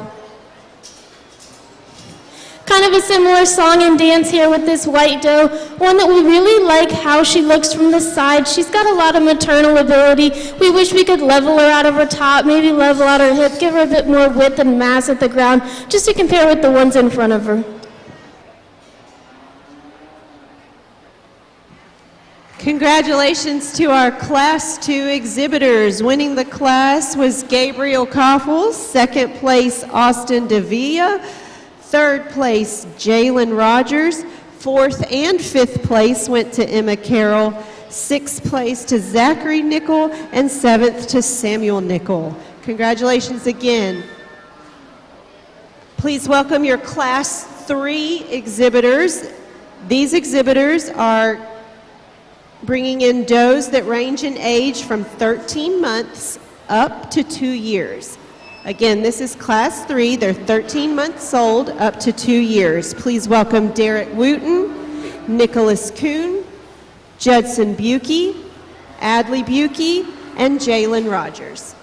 Kind of a similar song and dance here with this white doe, one that we really like how she looks from the side. She's got a lot of maternal ability. We wish we could level her out of her top, maybe level out her hip, give her a bit more width and mass at the ground, just to compare with the ones in front of her. Congratulations to our Class 2 exhibitors. Winning the class was Gabriel Koffels, second place Austin Davia, third place, Jalen Rogers. Fourth and fifth place went to Emma Carroll. Sixth place to Zachary Nickel, and seventh to Samuel Nickel. Congratulations again. Please welcome your Class 3 exhibitors. These exhibitors are bringing in does that range in age from 13 months up to 2 years. Again, this is Class 3. They're 13 months old, up to 2 years. Please welcome Derek Wooten, Nicholas Kuhn, Judson Buki, Adley Buki, and Jalen Rogers.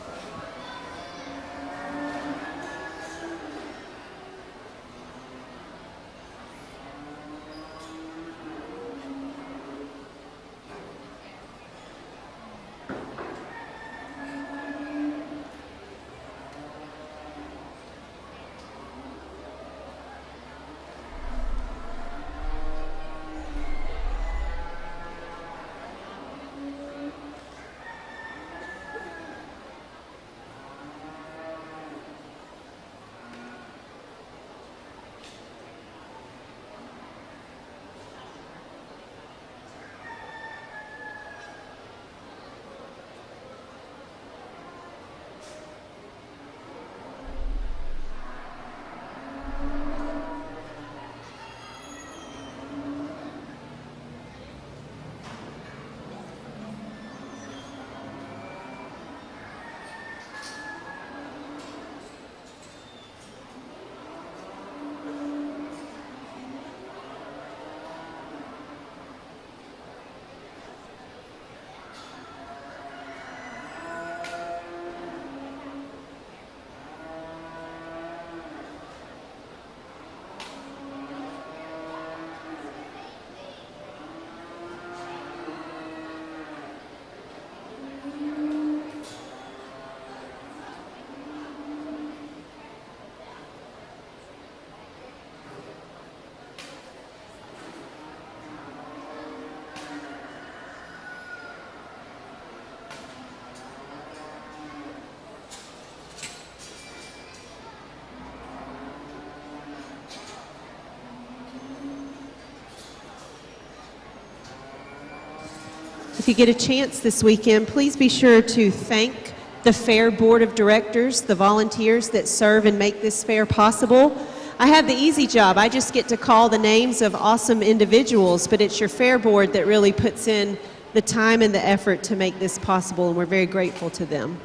If you get a chance this weekend, please be sure to thank the Fair Board of Directors, the volunteers that serve and make this fair possible. I have the easy job. I just get to call the names of awesome individuals, but it's your Fair Board that really puts in the time and the effort to make this possible, and we're very grateful to them.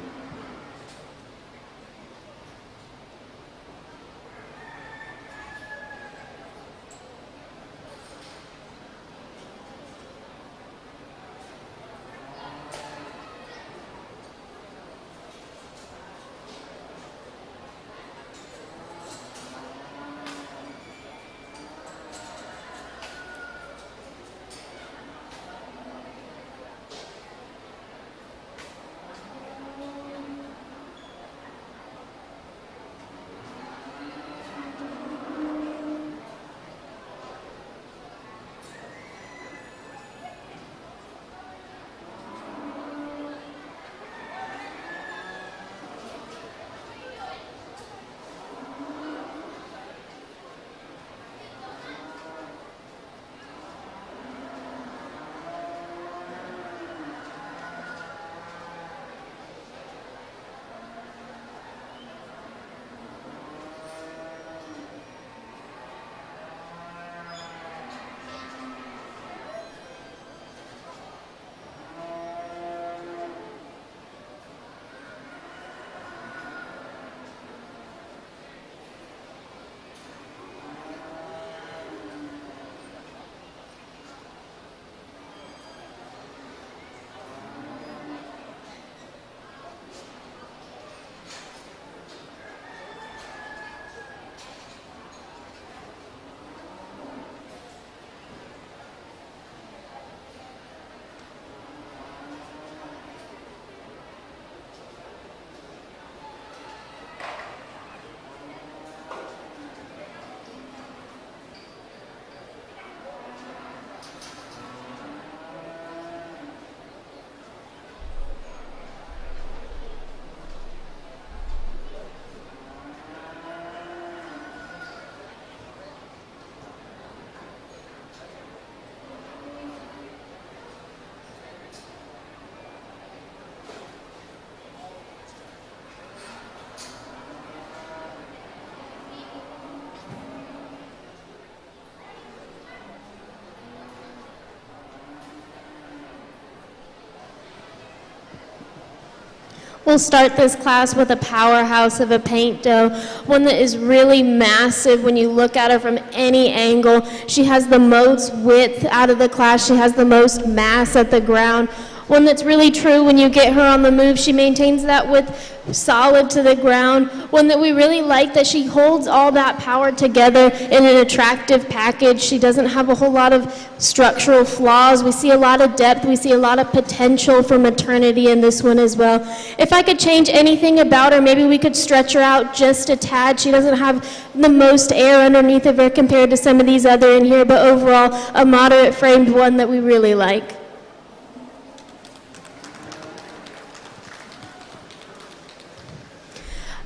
We'll start this class with a powerhouse of a paint dough, one that is really massive when you look at her from any angle. She has the most width out of the class. She has the most mass at the ground. One that's really true when you get her on the move. She maintains that width solid to the ground. One that we really like, that she holds all that power together in an attractive package. She doesn't have a whole lot of structural flaws. We see a lot of depth. We see a lot of potential for maternity in this one as well. If I could change anything about her, maybe we could stretch her out just a tad. She doesn't have the most air underneath of her compared to some of these other in here, but overall a moderate framed one that we really like.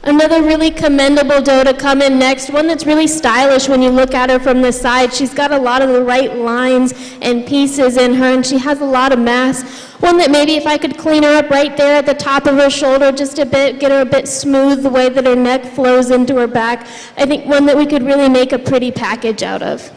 Another really commendable doe to come in next, one that's really stylish when you look at her from the side. She's got a lot of the right lines and pieces in her, and she has a lot of mass. One that maybe if I could clean her up right there at the top of her shoulder just a bit, get her a bit smooth the way that her neck flows into her back, I think one that we could really make a pretty package out of.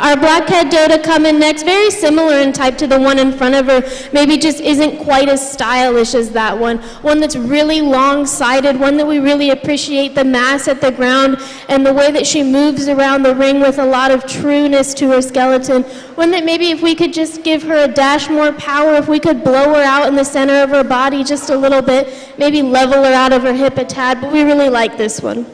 Our blackhead doe to come in next, very similar in type to the one in front of her, maybe just isn't quite as stylish as that one. One that's really long-sided, one that we really appreciate the mass at the ground and the way that she moves around the ring with a lot of trueness to her skeleton. One that maybe if we could just give her a dash more power, if we could blow her out in the center of her body just a little bit, maybe level her out of her hip a tad, but we really like this one.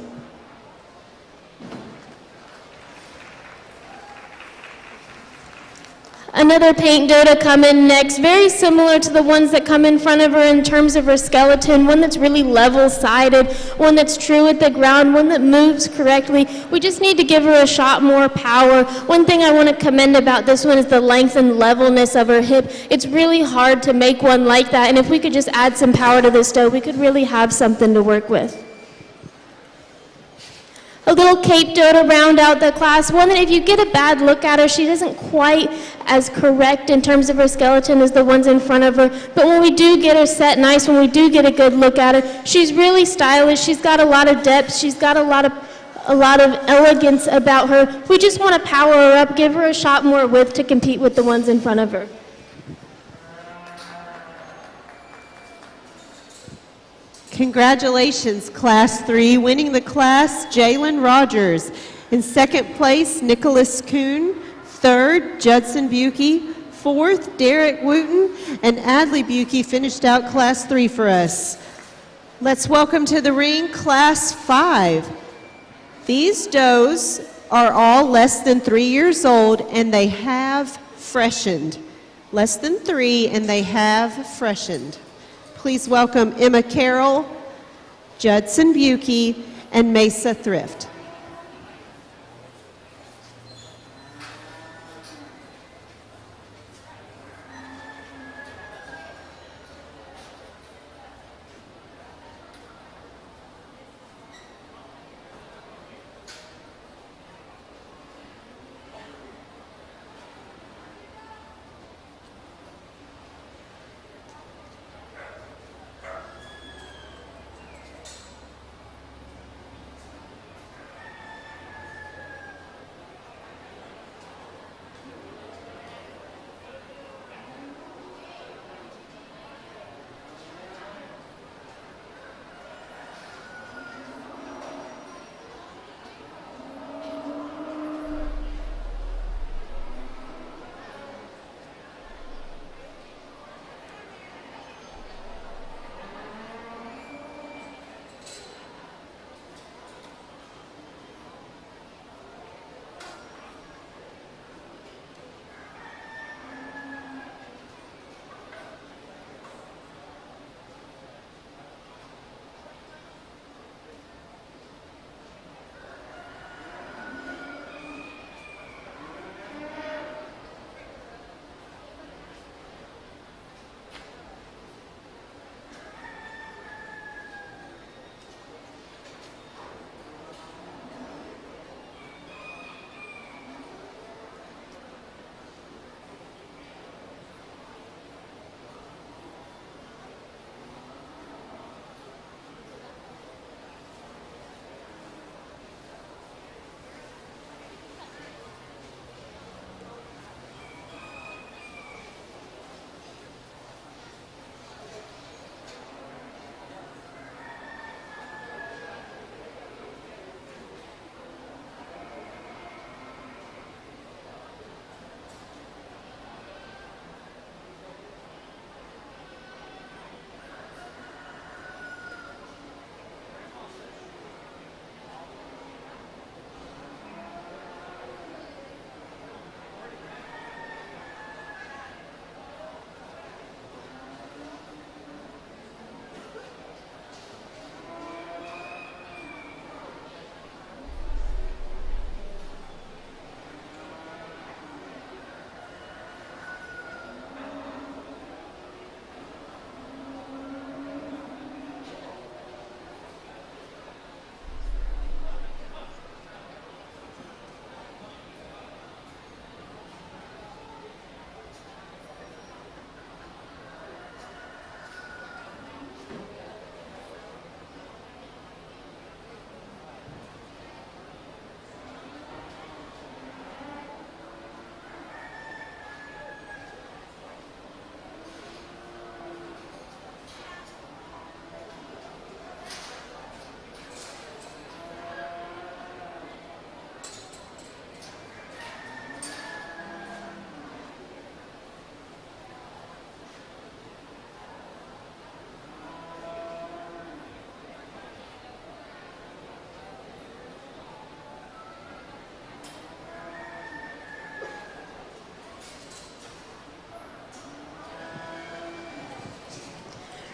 Another paint doe to come in next, very similar to the ones that come in front of her in terms of her skeleton, one that's really level-sided, one that's true at the ground, one that moves correctly. We just need to give her a shot more power. One thing I want to commend about this one is the length and levelness of her hip. It's really hard to make one like that, and if we could just add some power to this doe, we could really have something to work with. a little cape doe to round out the class. One that if you get a bad look at her, she isn't quite as correct in terms of her skeleton as the ones in front of her. But when we do get her set nice, when we do get a good look at her, she's really stylish. She's got a lot of depth. She's got a lot of elegance about her. We just want to power her up, give her a shot more width to compete with the ones in front of her. Congratulations, Class 3. Winning the class, Jalen Rogers. In second place, Nicholas Kuhn. Third, Judson Buki. Fourth, Derek Wooten. And Adley Buki finished out Class 3 for us. Let's welcome to the ring Class 5. These does are all less than 3 years old, and they have freshened. Less than 3, and they have freshened. Please welcome Emma Carroll, Judson Buki, and Mesa Thrift.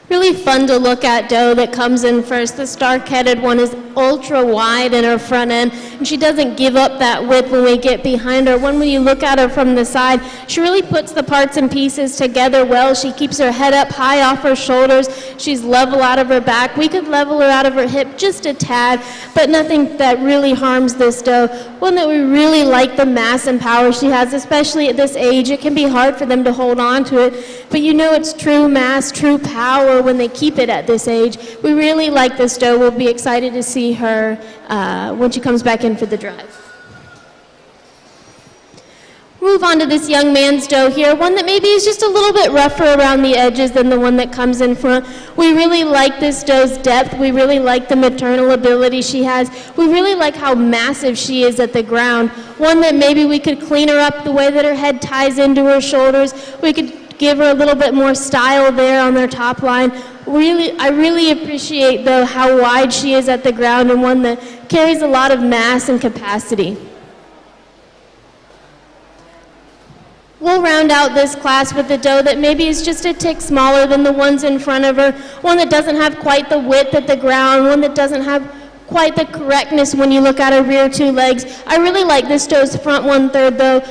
Really fun to look at doe that comes in first. The stark-headed one is ultra wide in her front end, and she doesn't give up that width when we get behind her. When you look at her from the side, she really puts the parts and pieces together well. She keeps her head up high off her shoulders. She's level out of her back. We could level her out of her hip just a tad, but nothing that really harms this doe. One that we really like the mass and power she has, especially at this age. It can be hard for them to hold on to it, but you know it's true mass, true power when they keep it at this age. We really like this doe. We'll be excited to see her when she comes back in for the drive. Move on to this young man's doe here, one that maybe is just a little bit rougher around the edges than the one that comes in front. We really like this doe's depth. We really like the maternal ability she has. We really like how massive she is at the ground. One that maybe we could clean her up the way that her head ties into her shoulders. We could give her a little bit more style there on their top line. I really appreciate, though, how wide she is at the ground, and one that carries a lot of mass and capacity. We'll round out this class with a doe that maybe is just a tick smaller than the ones in front of her, one that doesn't have quite the width at the ground, one that doesn't have quite the correctness when you look at her rear two legs. I really like this doe's front 1/3 though.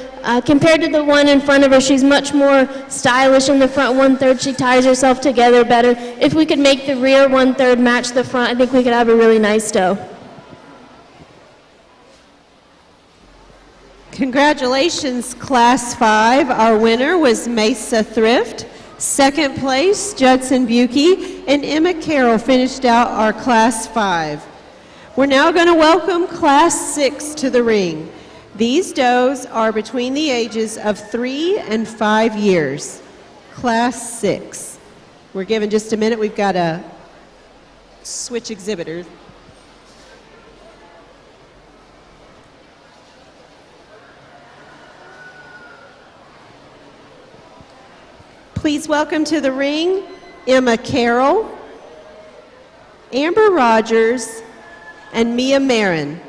Compared to the one in front of her, she's much more stylish in the front 1/3. She ties herself together better. If we could make the rear 1/3 match the front, I think we could have a really nice doe. Congratulations, Class 5. Our winner was Mesa Thrift. Second place, Judson Buki, and Emma Carroll finished out our Class 5. We're now going to welcome Class 6 to the ring. These does are between the ages of 3 and 5 years. Class 6. We're given just a minute. We've got to switch exhibitors. Please welcome to the ring Emma Carroll, Amber Rogers, and Mia Marin.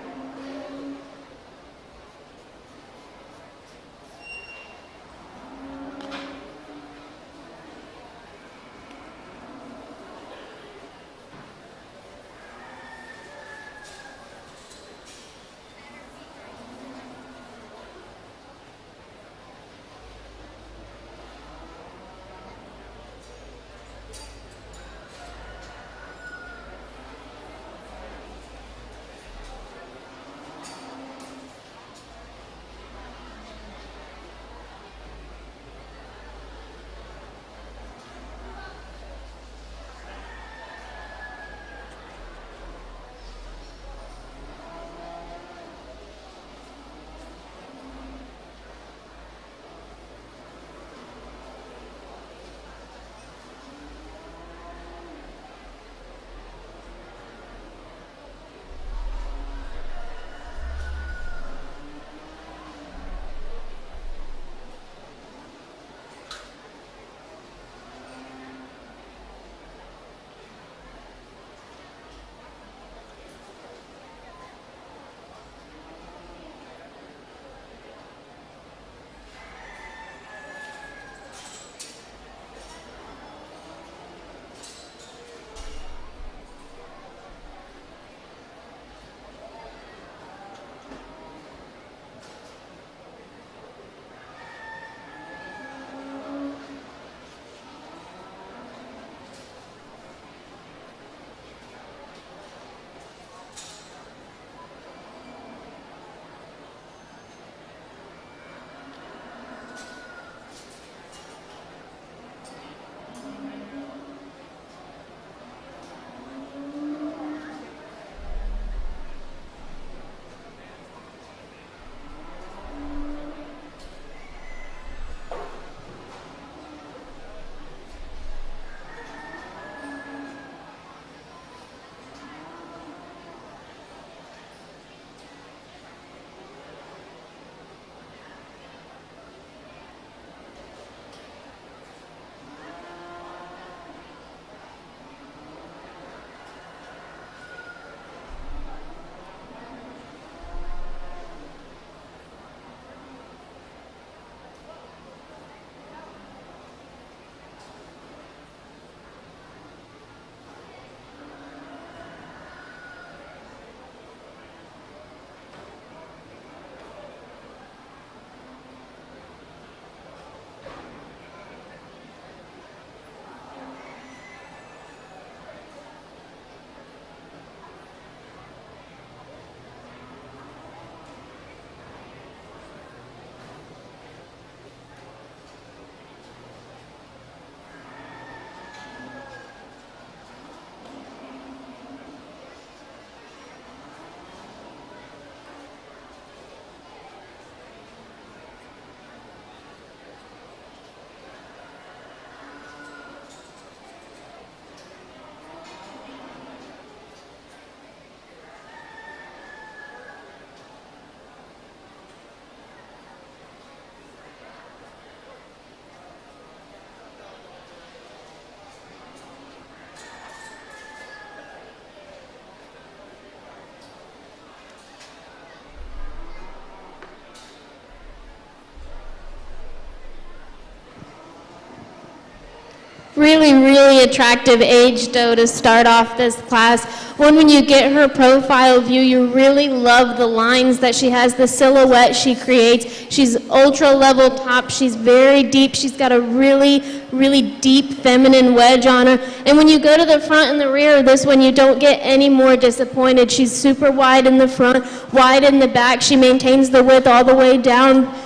really, really attractive age doe to start off this class. One, when you get her profile view, you really love the lines that she has, the silhouette she creates. She's ultra level top, she's very deep, she's got a really, really deep feminine wedge on her. And when you go to the front and the rear of this one, you don't get any more disappointed. She's super wide in the front, wide in the back. She maintains the width all the way down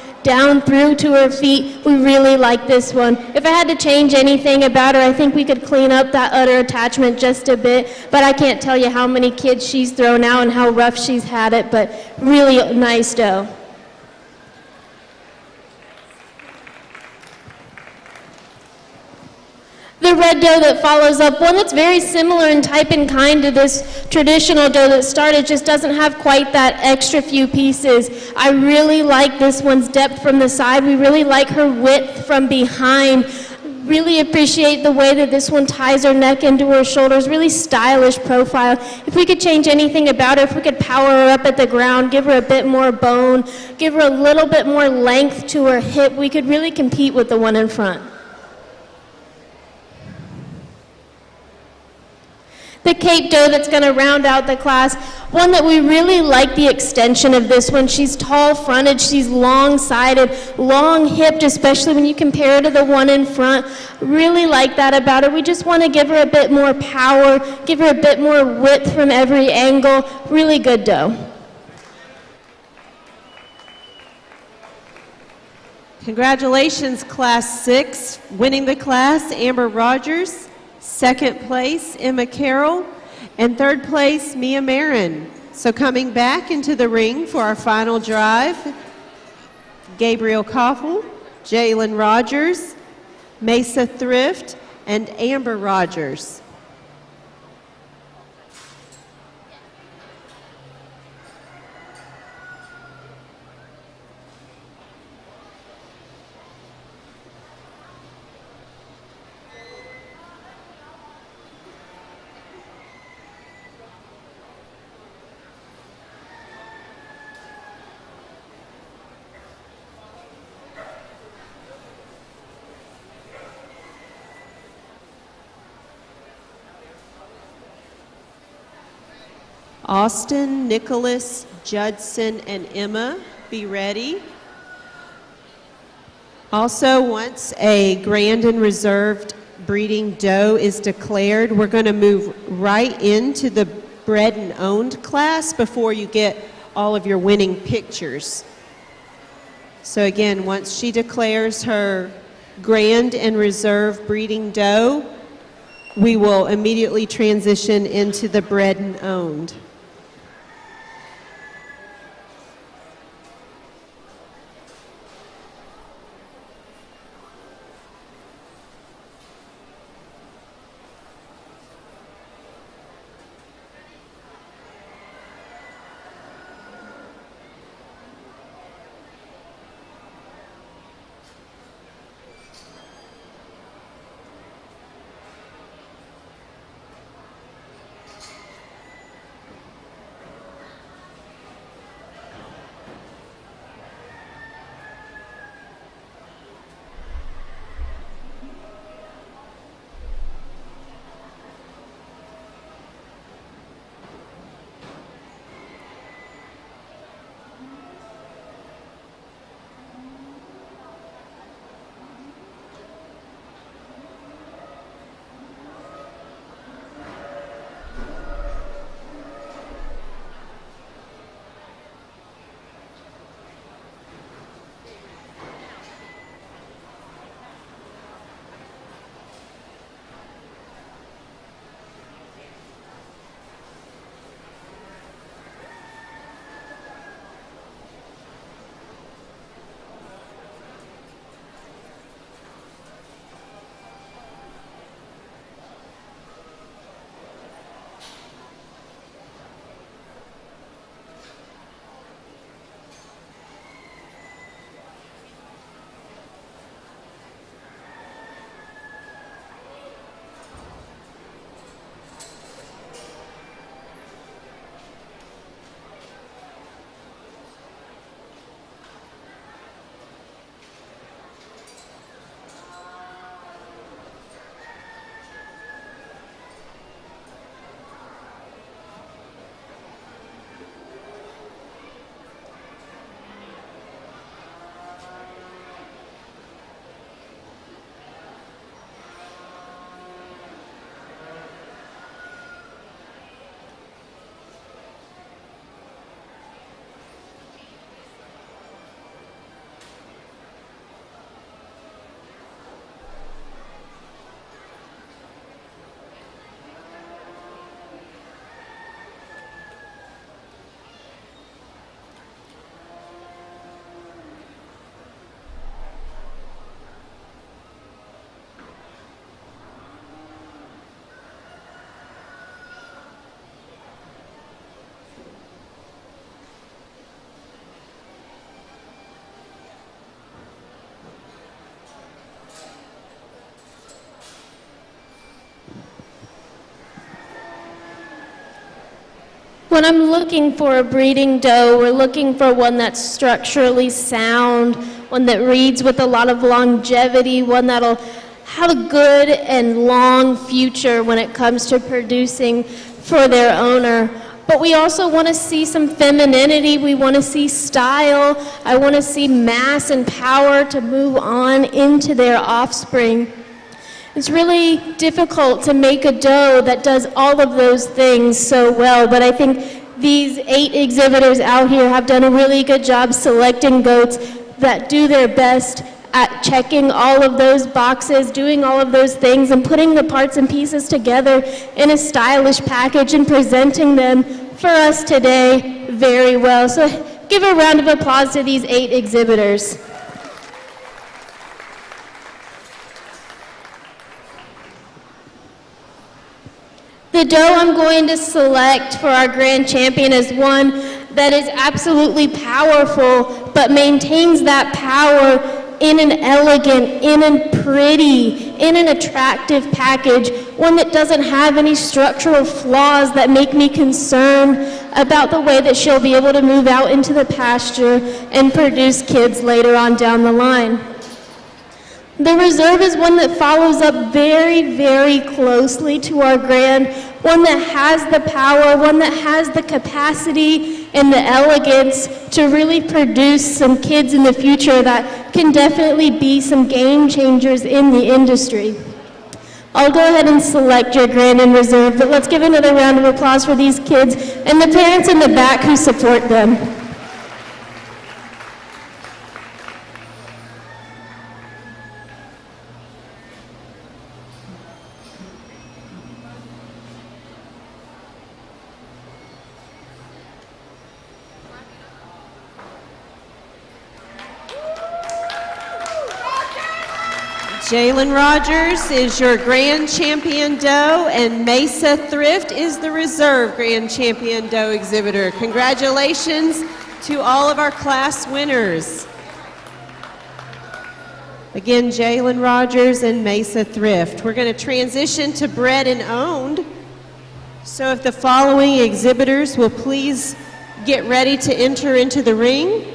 through to her feet. We really like this one. If I had to change anything about her, I think we could clean up that udder attachment just a bit, but I can't tell you how many kids she's thrown out and how rough she's had it, but really nice doe. The red doe that follows up, one that's very similar in type and kind to this traditional doe that started, just doesn't have quite that extra few pieces. I really like this one's depth from the side. We really like her width from behind. Really appreciate the way that this one ties her neck into her shoulders. Really stylish profile. If we could change anything about her, if we could power her up at the ground, give her a bit more bone, give her a little bit more length to her hip, we could really compete with the one in front. The Cape doe that's going to round out the class, one that we really like the extension of this one. She's tall fronted, she's long sided, long hipped, especially when you compare her to the one in front. Really like that about her. We just want to give her a bit more power, give her a bit more width from every angle. Really good doe. Congratulations, Class 6, winning the class, Amber Rogers. Second place, Emma Carroll. And third place, Mia Marin. So coming back into the ring for our final drive, Gabriel Koffel, Jalen Rogers, Mesa Thrift, and Amber Rogers. Austin, Nicholas, Judson, and Emma, be ready. Also, once a grand and reserved breeding doe is declared, we're going to move right into the bred and owned class before you get all of your winning pictures. So again, once she declares her grand and reserved breeding doe, we will immediately transition into the bred and owned. When I'm looking for a breeding doe, we're looking for one that's structurally sound, one that breeds with a lot of longevity, one that'll have a good and long future when it comes to producing for their owner. But we also want to see some femininity. We want to see style. I want to see mass and power to move on into their offspring. It's really difficult to make a doe that does all of those things so well, but I think these 8 exhibitors out here have done a really good job selecting goats that do their best at checking all of those boxes, doing all of those things, and putting the parts and pieces together in a stylish package and presenting them for us today very well. So give a round of applause to these 8 exhibitors. The doe I'm going to select for our grand champion is one that is absolutely powerful, but maintains that power in an elegant, in a pretty, in an attractive package, one that doesn't have any structural flaws that make me concerned about the way that she'll be able to move out into the pasture and produce kids later on down the line. The reserve is one that follows up very, very closely to our grand, one that has the power, one that has the capacity and the elegance to really produce some kids in the future that can definitely be some game changers in the industry. I'll go ahead and select your grand and reserve, but let's give another round of applause for these kids and the parents in the back who support them. Jalen Rogers is your grand champion doe, and Mesa Thrift is the reserve grand champion doe exhibitor. Congratulations to all of our class winners. Again, Jalen Rogers and Mesa Thrift. We're going to transition to bred and owned. So if the following exhibitors will please get ready to enter into the ring.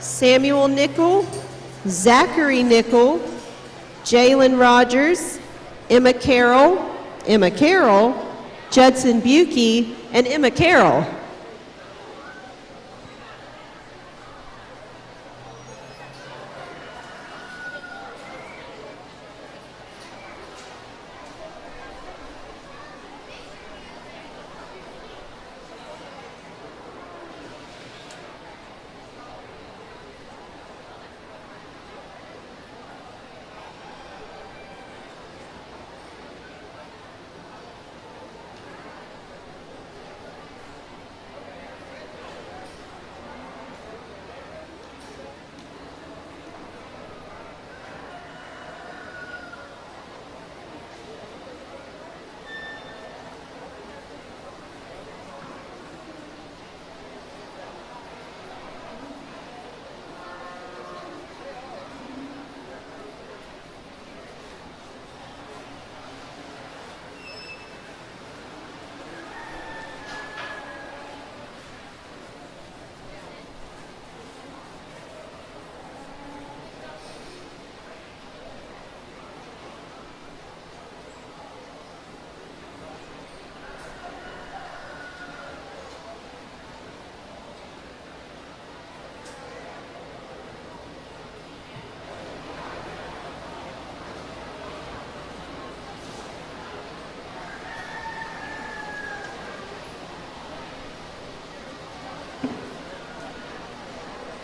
Samuel Nickel, Zachary Nickel, Jalen Rogers, Emma Carroll, Judson Buki, and Emma Carroll.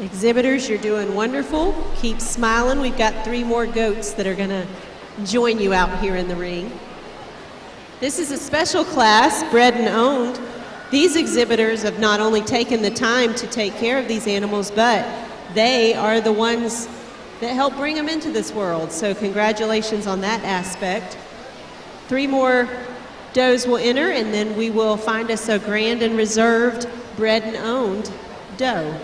Exhibitors, you're doing wonderful. Keep smiling. We've got 3 more goats that are going to join you out here in the ring. This is a special class, bred and owned. These exhibitors have not only taken the time to take care of these animals, but they are the ones that help bring them into this world. So congratulations on that aspect. 3 more does will enter, and then we will find us a grand and reserved, bred and owned doe.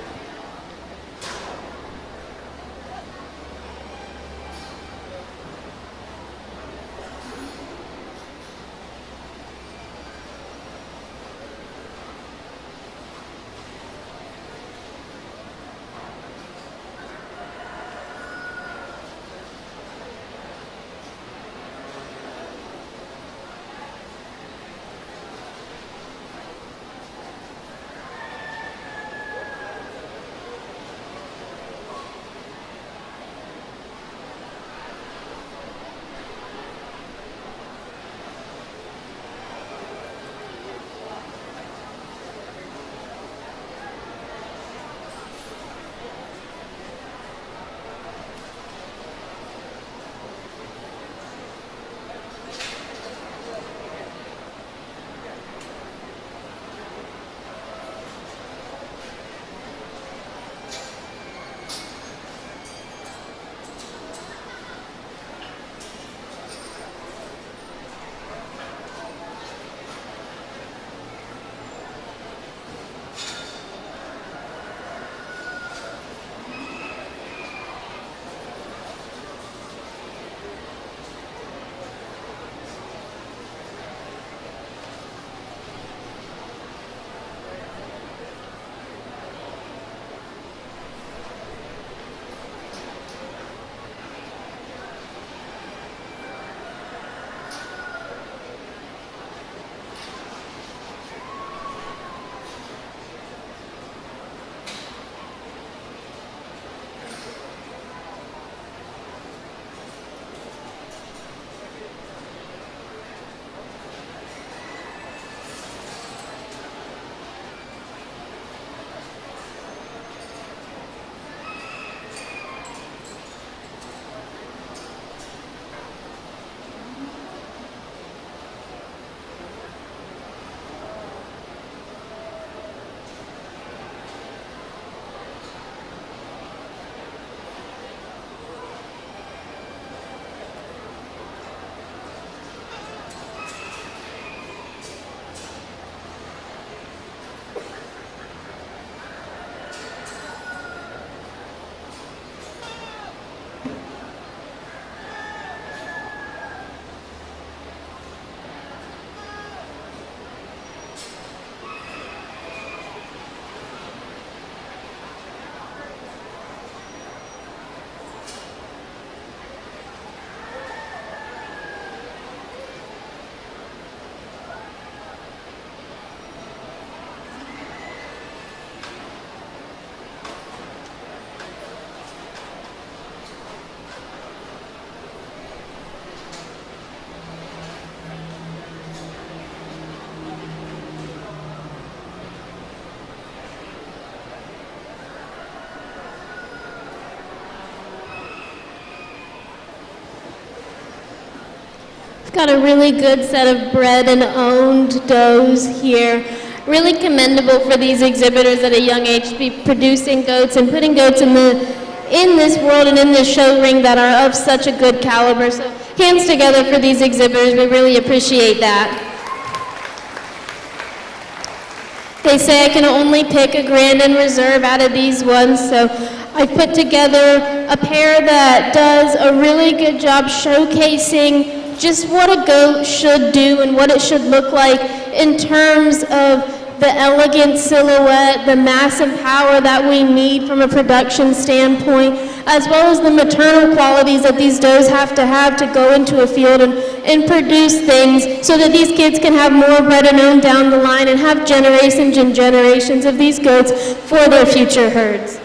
Got a really good set of bred and owned does here. Really commendable for these exhibitors at a young age to be producing goats and putting goats in this world and in this show ring that are of such a good caliber. So hands together for these exhibitors. We really appreciate that. They say I can only pick a grand and reserve out of these ones, so I put together a pair that does a really good job showcasing just what a goat should do and what it should look like in terms of the elegant silhouette, the massive power that we need from a production standpoint, as well as the maternal qualities that these does have to go into a field and produce things so that these kids can have more bred and owned down the line and have generations and generations of these goats for their future herds.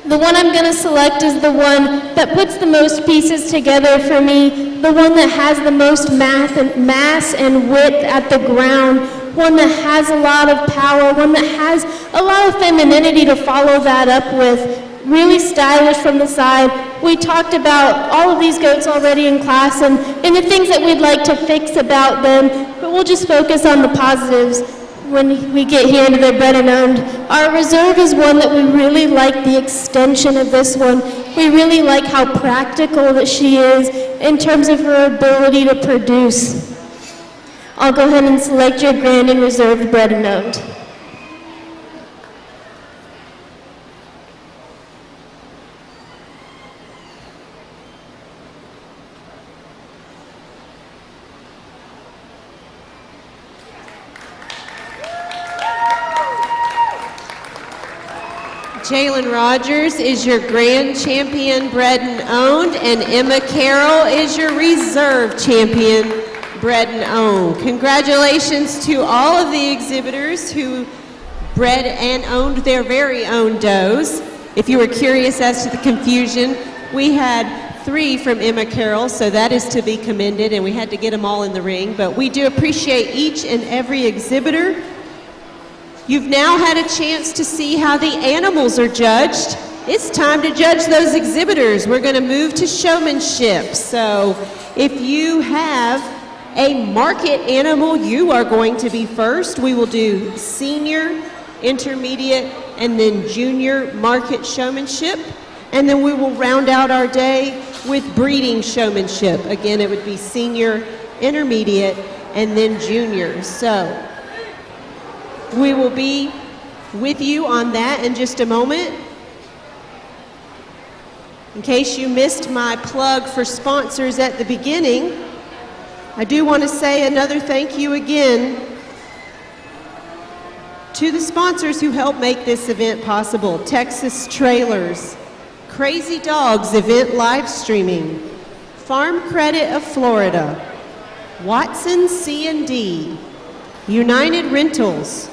The one I'm going to select is the one that puts the most pieces together for me, the one that has the most mass and width at the ground, one that has a lot of power, one that has a lot of femininity to follow that up with, really stylish from the side. We talked about all of these goats already in class and the things that we'd like to fix about them, but we'll just focus on the positives when we get here into their bred and owned. Our reserve is one that we really like the extension of this one. We really like how practical that she is in terms of her ability to produce. I'll go ahead and select your grand and reserved bred and owned. Jalen Rogers is your grand champion bred and owned, and Emma Carroll is your reserve champion bred and owned. Congratulations to all of the exhibitors who bred and owned their very own does. If you were curious as to the confusion, we had 3 from Emma Carroll, so that is to be commended, and we had to get them all in the ring. But we do appreciate each and every exhibitor. You've now had a chance to see how the animals are judged. It's time to judge those exhibitors. We're going to move to showmanship. So if you have a market animal, you are going to be first. We will do senior, intermediate, and then junior market showmanship. And then we will round out our day with breeding showmanship. Again, it would be senior, intermediate, and then junior. So we will be with you on that in just a moment. In case you missed my plug for sponsors at the beginning, I do want to say another thank you again to the sponsors who helped make this event possible. Texas Trailers, Crazy Dogs Event Live Streaming, Farm Credit of Florida, Watson C&D, United Rentals,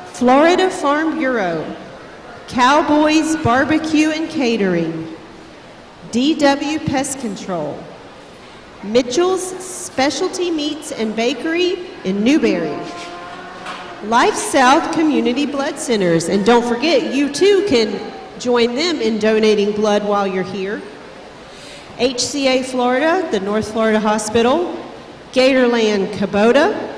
Florida Farm Bureau, Cowboys Barbecue and Catering, DW Pest Control, Mitchell's Specialty Meats and Bakery in Newberry, Life South Community Blood Centers, and don't forget, you too can join them in donating blood while you're here. HCA Florida, the North Florida Hospital, Gatorland Kubota,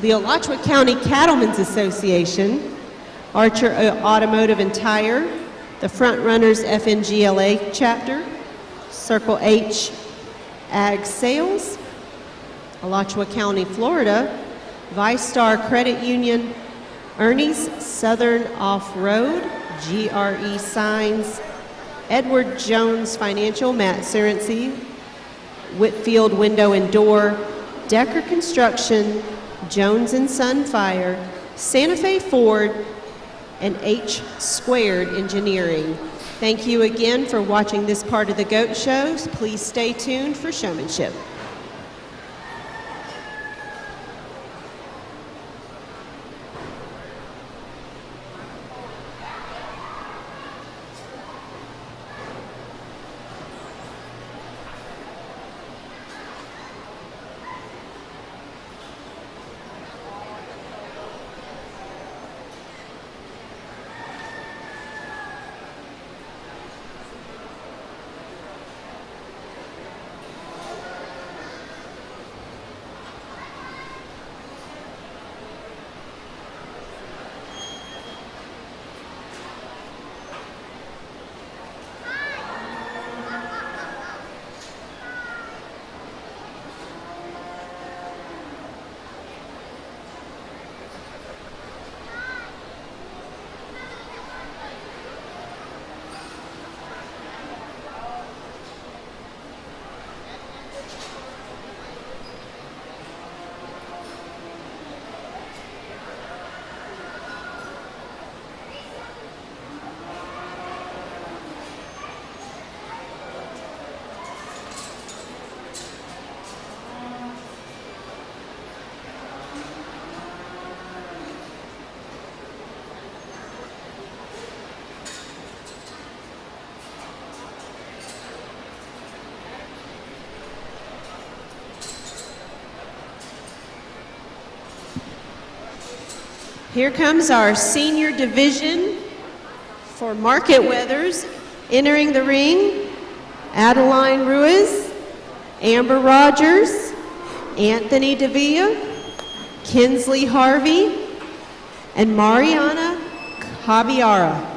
the Alachua County Cattlemen's Association, Archer Automotive and Tire, the Front Runners FNGLA chapter, Circle H Ag Sales, Alachua County, Florida, ViStar Credit Union, Ernie's Southern Off-Road, GRE Signs, Edward Jones Financial, Matt Serency, Whitfield Window and Door, Decker Construction, Jones and Son Fire, Santa Fe Ford, and H Squared Engineering. Thank you again for watching this part of the Goat Show. Please stay tuned for showmanship. Here comes our senior division for Market Weathers. Entering the ring, Adeline Ruiz, Amber Rogers, Anthony Davia, Kinsley Harvey, and Mariana Javiera.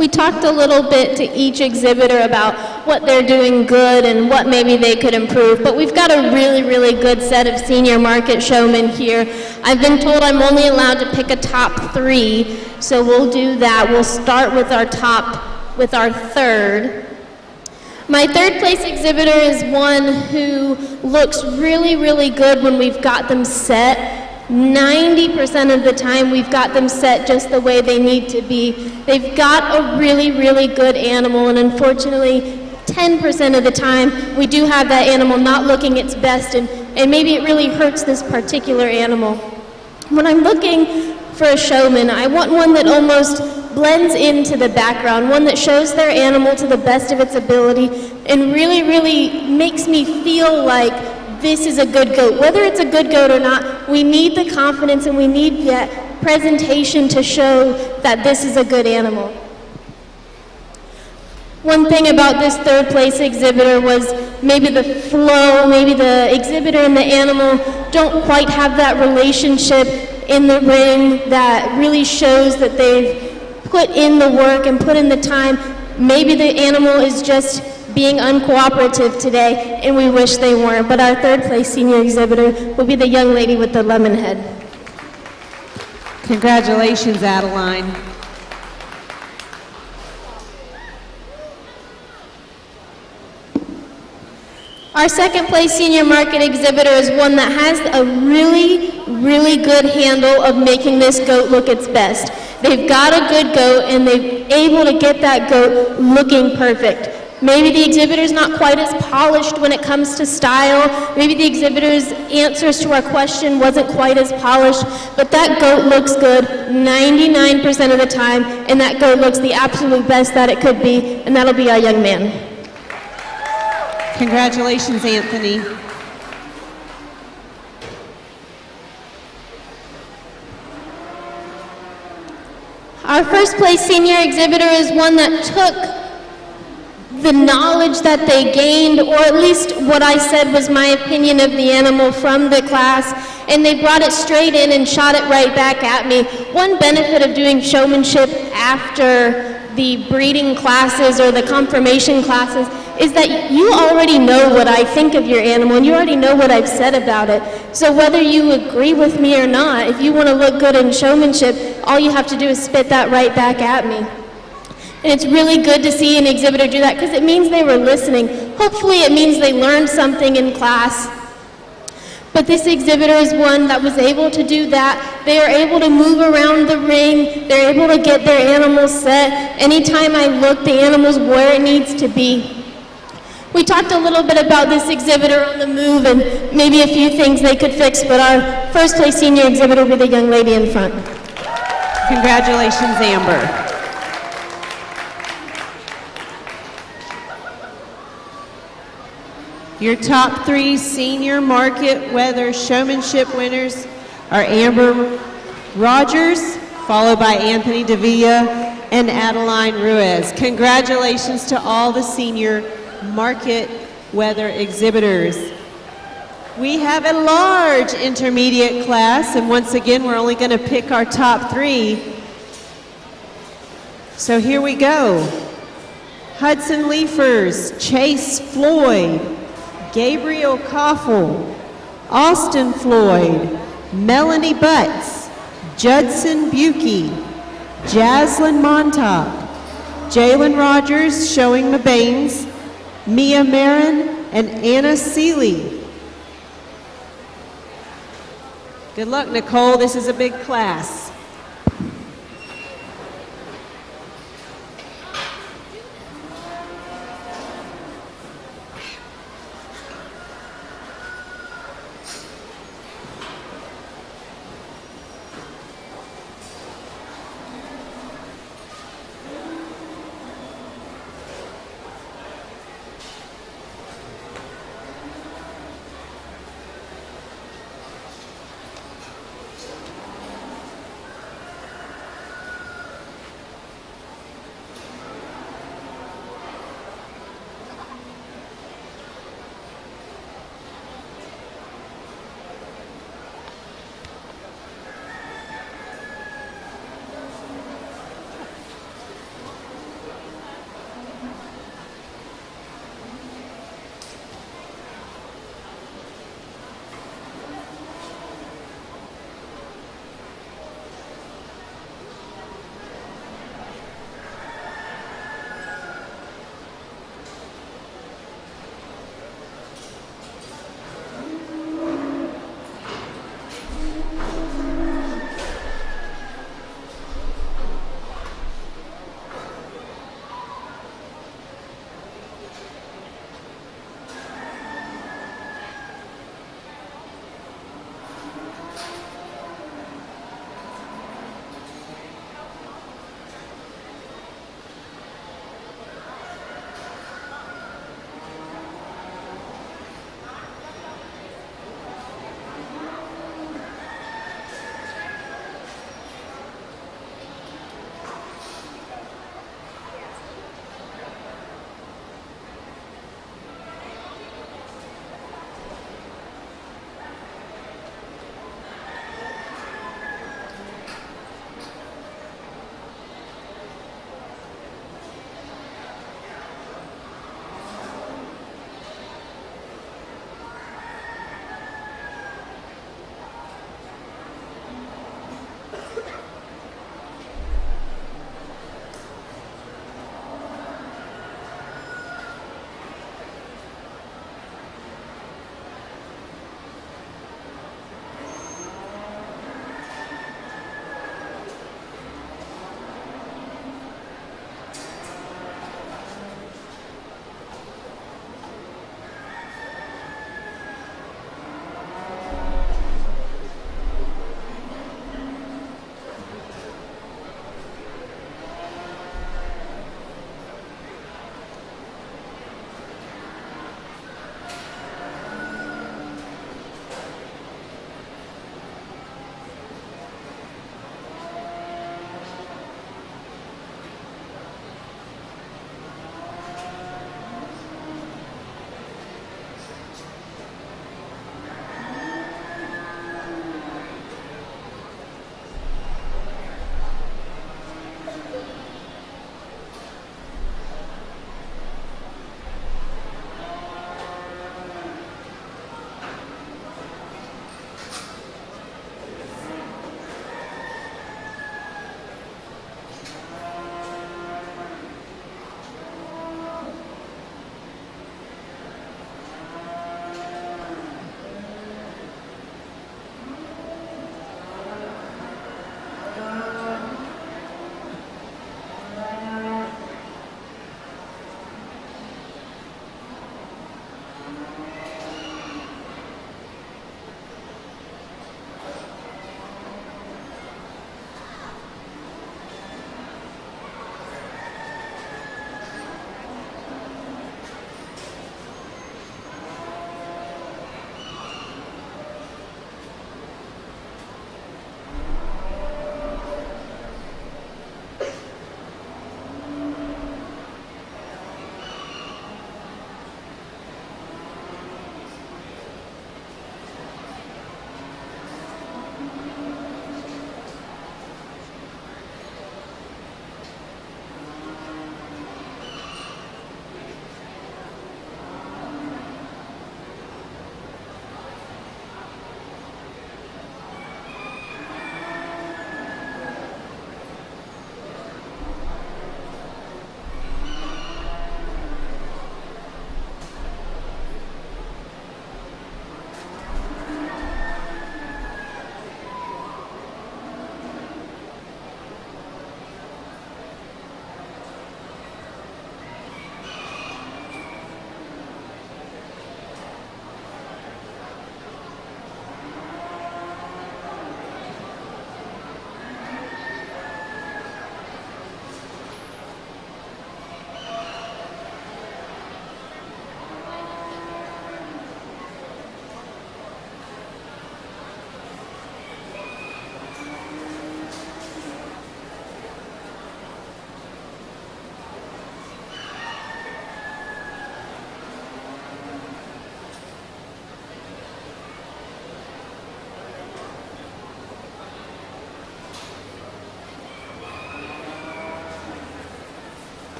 We talked a little bit to each exhibitor about what they're doing good and what maybe they could improve, but we've got a really, really good set of senior market showmen here. I've been told I'm only allowed to pick a top 3, so we'll do that. We'll start with our third. My third place exhibitor is one who looks really, really good when we've got them set. 90% of the time we've got them set just the way they need to be. They've got a really, really good animal, and unfortunately 10% of the time we do have that animal not looking its best, and maybe it really hurts this particular animal. When I'm looking for a showman, I want one that almost blends into the background, one that shows their animal to the best of its ability and really, really makes me feel like this is a good goat. Whether it's a good goat or not, we need the confidence and we need that presentation to show that this is a good animal. One thing about this third place exhibitor was maybe the flow, maybe the exhibitor and the animal don't quite have that relationship in the ring that really shows that they've put in the work and put in the time. Maybe the animal is just being uncooperative today, and we wish they weren't. But our third place senior exhibitor will be the young lady with the lemon head. Congratulations, Adeline. Our second place senior market exhibitor is one that has a really, really good handle of making this goat look its best. They've got a good goat and they're able to get that goat looking perfect. Maybe the exhibitor's not quite as polished when it comes to style. Maybe the exhibitor's answers to our question wasn't quite as polished, but that goat looks good 99% of the time, and that goat looks the absolute best that it could be, and that'll be our young man. Congratulations, Anthony. Our first place senior exhibitor is one that took the knowledge that they gained, or at least what I said was my opinion of the animal from the class, and they brought it straight in and shot it right back at me. One benefit of doing showmanship after the breeding classes or the confirmation classes is that you already know what I think of your animal and you already know what I've said about it. So whether you agree with me or not, if you want to look good in showmanship, all you have to do is spit that right back at me. And it's really good to see an exhibitor do that because it means they were listening. Hopefully it means they learned something in class. But this exhibitor is one that was able to do that. They are able to move around the ring. They're able to get their animals set. Anytime I look, the animal's where it needs to be. We talked a little bit about this exhibitor on the move and maybe a few things they could fix, but our first place senior exhibitor will be the young lady in front. Congratulations, Amber. Your top 3 senior market weather showmanship winners are Amber Rogers, followed by Anthony Davilla and Adeline Ruiz. Congratulations to all the senior market weather exhibitors. We have a large intermediate class, and once again, we're only going to pick our top 3. So here we go. Hudson Leafers, Chase Floyd, Gabriel Koffel, Austin Floyd, Melanie Butts, Judson Buki, Jaslyn Montop, Jalen Rogers showing the Baines, Mia Marin, and Anna Seeley. Good luck, Nicole. This is a big class.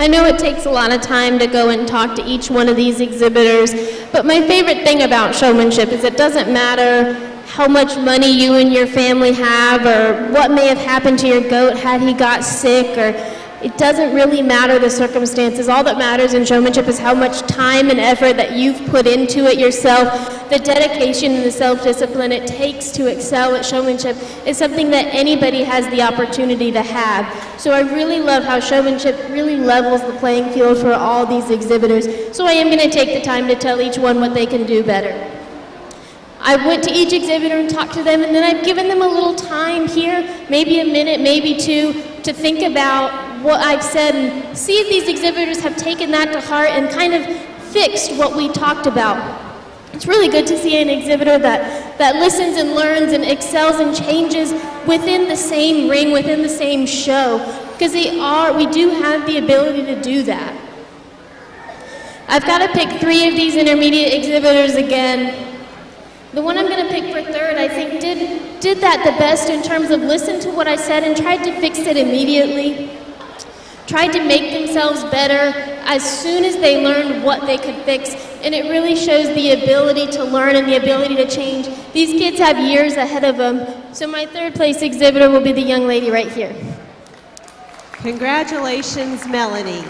I know it takes a lot of time to go and talk to each one of these exhibitors, but my favorite thing about Showmanship is it doesn't matter how much money you and your family have or what may have happened to your goat had he got sick, or it doesn't really matter the circumstances. All that matters in Showmanship is how much time and effort that you've put into it yourself. The dedication and the self-discipline it takes to excel at Showmanship is something that anybody has the opportunity to have. So I really love how Showmanship really levels the playing field for all these exhibitors. So I am going to take the time to tell each one what they can do better. I went to each exhibitor and talked to them, and then I've given them a little time here, maybe a minute, maybe two, to think about what I've said and see if these exhibitors have taken that to heart and kind of fixed what we talked about. It's really good to see an exhibitor that listens and learns and excels and changes within the same ring, within the same show, because we do have the ability to do that. I've got to pick 3 of these intermediate exhibitors again. The one I'm going to pick for third, I think, did that the best in terms of listen to what I said and tried to fix it immediately. Tried to make themselves better as soon as they learned what they could fix. And it really shows the ability to learn and the ability to change. These kids have years ahead of them. So my third place exhibitor will be the young lady right here. Congratulations, Melanie.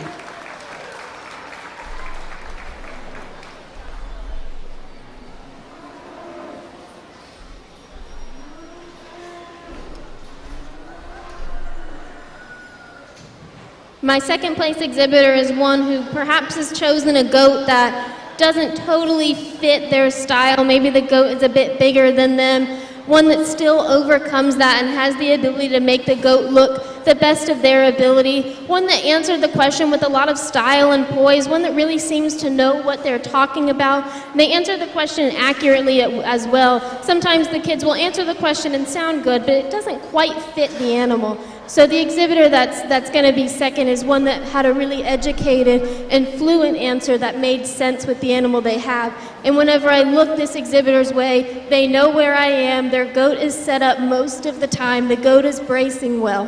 My second place exhibitor is one who perhaps has chosen a goat that doesn't totally fit their style. Maybe the goat is a bit bigger than them. One that still overcomes that and has the ability to make the goat look the best of their ability. One that answered the question with a lot of style and poise. One that really seems to know what they're talking about. They answer the question accurately as well. Sometimes the kids will answer the question and sound good, but it doesn't quite fit the animal. So the exhibitor that's going to be second is one that had a really educated and fluent answer that made sense with the animal they have. And whenever I look this exhibitor's way, they know where I am. Their goat is set up most of the time. The goat is bracing well.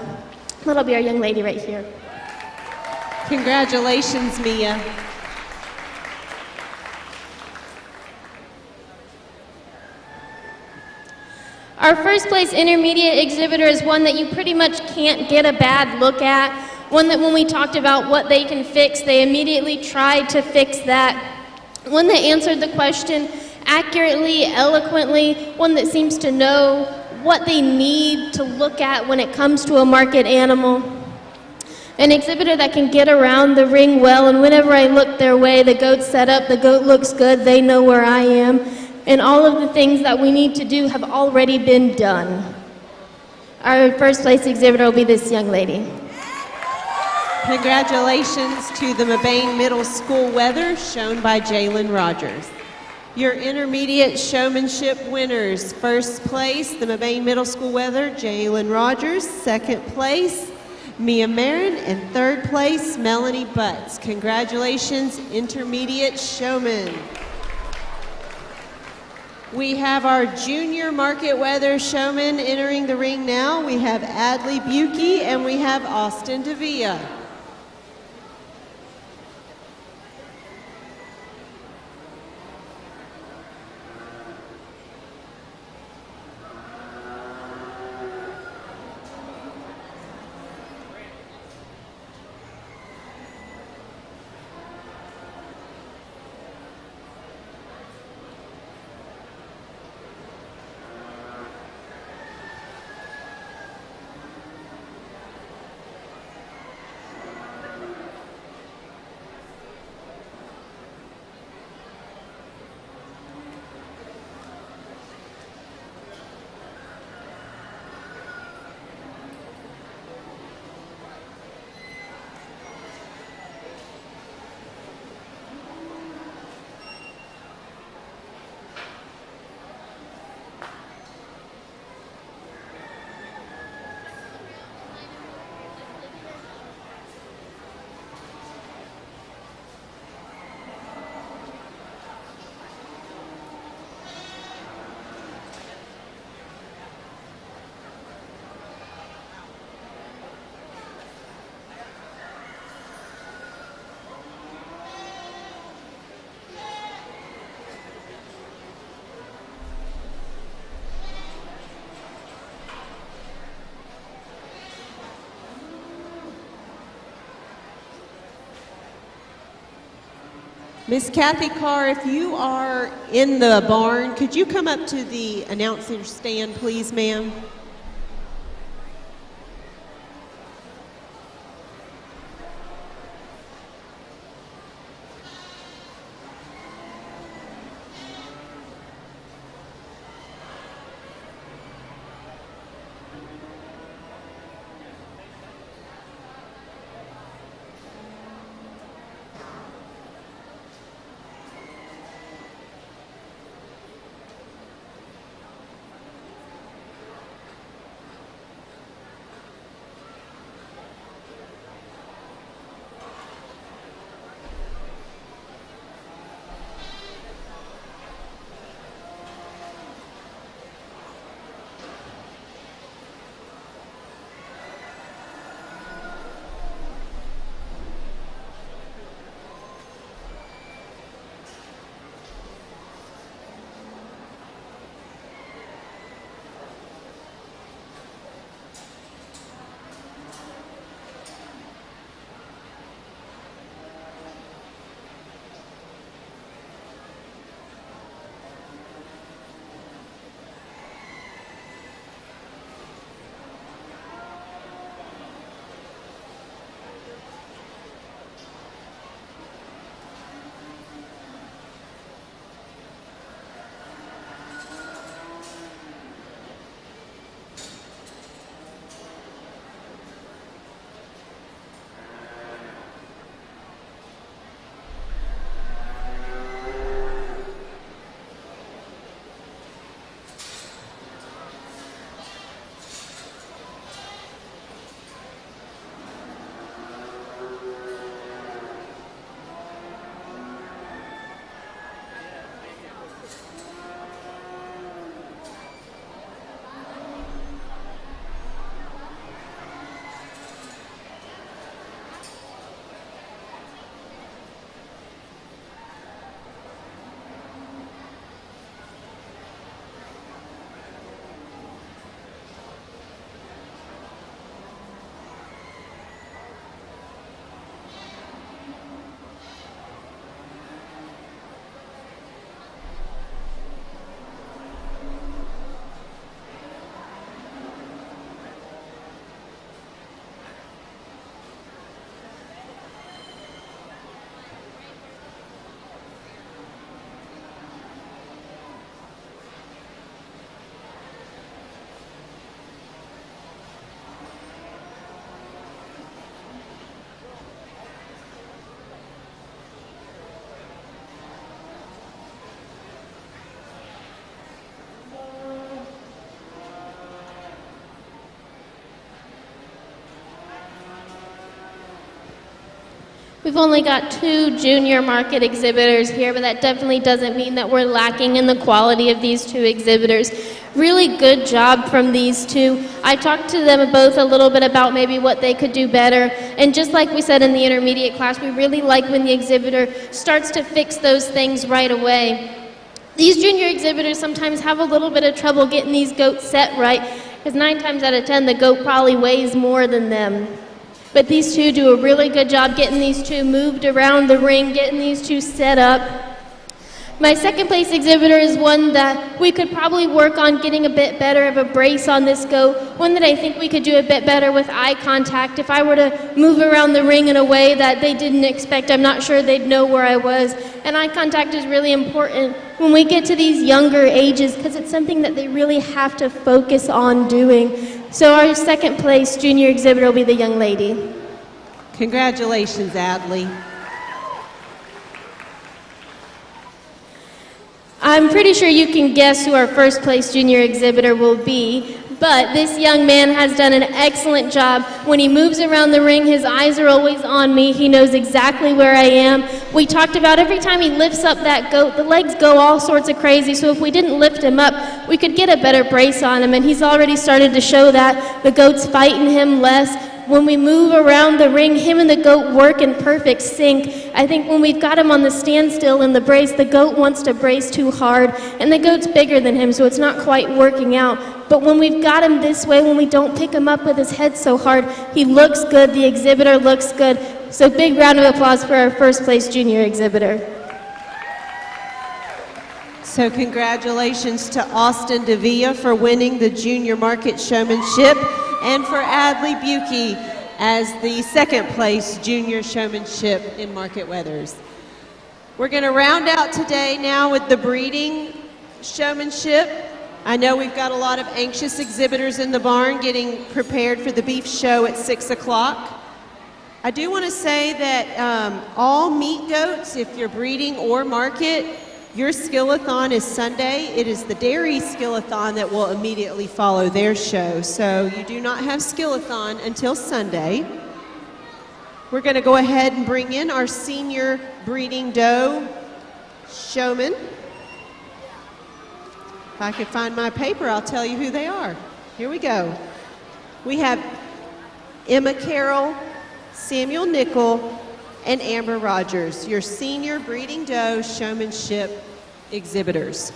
That'll be our young lady right here. Congratulations, Mia. Our first place intermediate exhibitor is one that you pretty much can't get a bad look at. One that when we talked about what they can fix, they immediately tried to fix that. One that answered the question accurately, eloquently. One that seems to know what they need to look at when it comes to a market animal. An exhibitor that can get around the ring well, and whenever I look their way, the goat's set up, the goat looks good, they know where I am. And all of the things that we need to do have already been done. Our first place exhibitor will be this young lady. Congratulations to the Mabane Middle School Weather, shown by Jalen Rogers. Your intermediate showmanship winners. First place, the Mabane Middle School Weather, Jalen Rogers. Second place, Mia Marin. And third place, Melanie Butts. Congratulations, intermediate showmen. We have our junior market weather showmen entering the ring now. We have Adley Buki and we have Austin Davia. Miss Kathy Carr, if you are in the barn, could you come up to the announcer stand, please, ma'am? We've only got 2 junior market exhibitors here, but that definitely doesn't mean that we're lacking in the quality of these 2 exhibitors. Really good job from these 2. I talked to them both a little bit about maybe what they could do better, and just like we said in the intermediate class, we really like when the exhibitor starts to fix those things right away. These junior exhibitors sometimes have a little bit of trouble getting these goats set right, because 9 times out of 10 the goat probably weighs more than them. But these 2 do a really good job getting these 2 moved around the ring, getting these 2 set up. My second place exhibitor is one that we could probably work on getting a bit better of a brace on this goat, one that I think we could do a bit better with eye contact. If I were to move around the ring in a way that they didn't expect, I'm not sure they'd know where I was. And eye contact is really important when we get to these younger ages, because it's something that they really have to focus on doing. So our second place junior exhibitor will be the young lady. Congratulations, Adley. I'm pretty sure you can guess who our first place junior exhibitor will be, but this young man has done an excellent job. When he moves around the ring, his eyes are always on me. He knows exactly where I am. We talked about every time he lifts up that goat, the legs go all sorts of crazy, so if we didn't lift him up, we could get a better brace on him, and he's already started to show that. The goat's fighting him less. When we move around the ring, him and the goat work in perfect sync. I think when we've got him on the standstill in the brace, the goat wants to brace too hard, and the goat's bigger than him, so it's not quite working out. But when we've got him this way, when we don't pick him up with his head so hard, he looks good, the exhibitor looks good. So big round of applause for our first place junior exhibitor. So congratulations to Austin Devilla for winning the Junior Market Showmanship and for Adley Buki as the second place Junior Showmanship in Market Weathers. We're going to round out today now with the breeding showmanship. I know we've got a lot of anxious exhibitors in the barn getting prepared for the beef show at 6 o'clock. I do want to say that all meat goats, if you're breeding or market, your skillathon is Sunday. It is the dairy skillathon that will immediately follow their show. So you do not have skillathon until Sunday. We're going to go ahead and bring in our senior breeding doe showman. If I could find my paper, I'll tell you who they are. Here we go. We have Emma Carroll, Samuel Nickel, and Amber Rogers, your senior breeding doe showmanship exhibitors.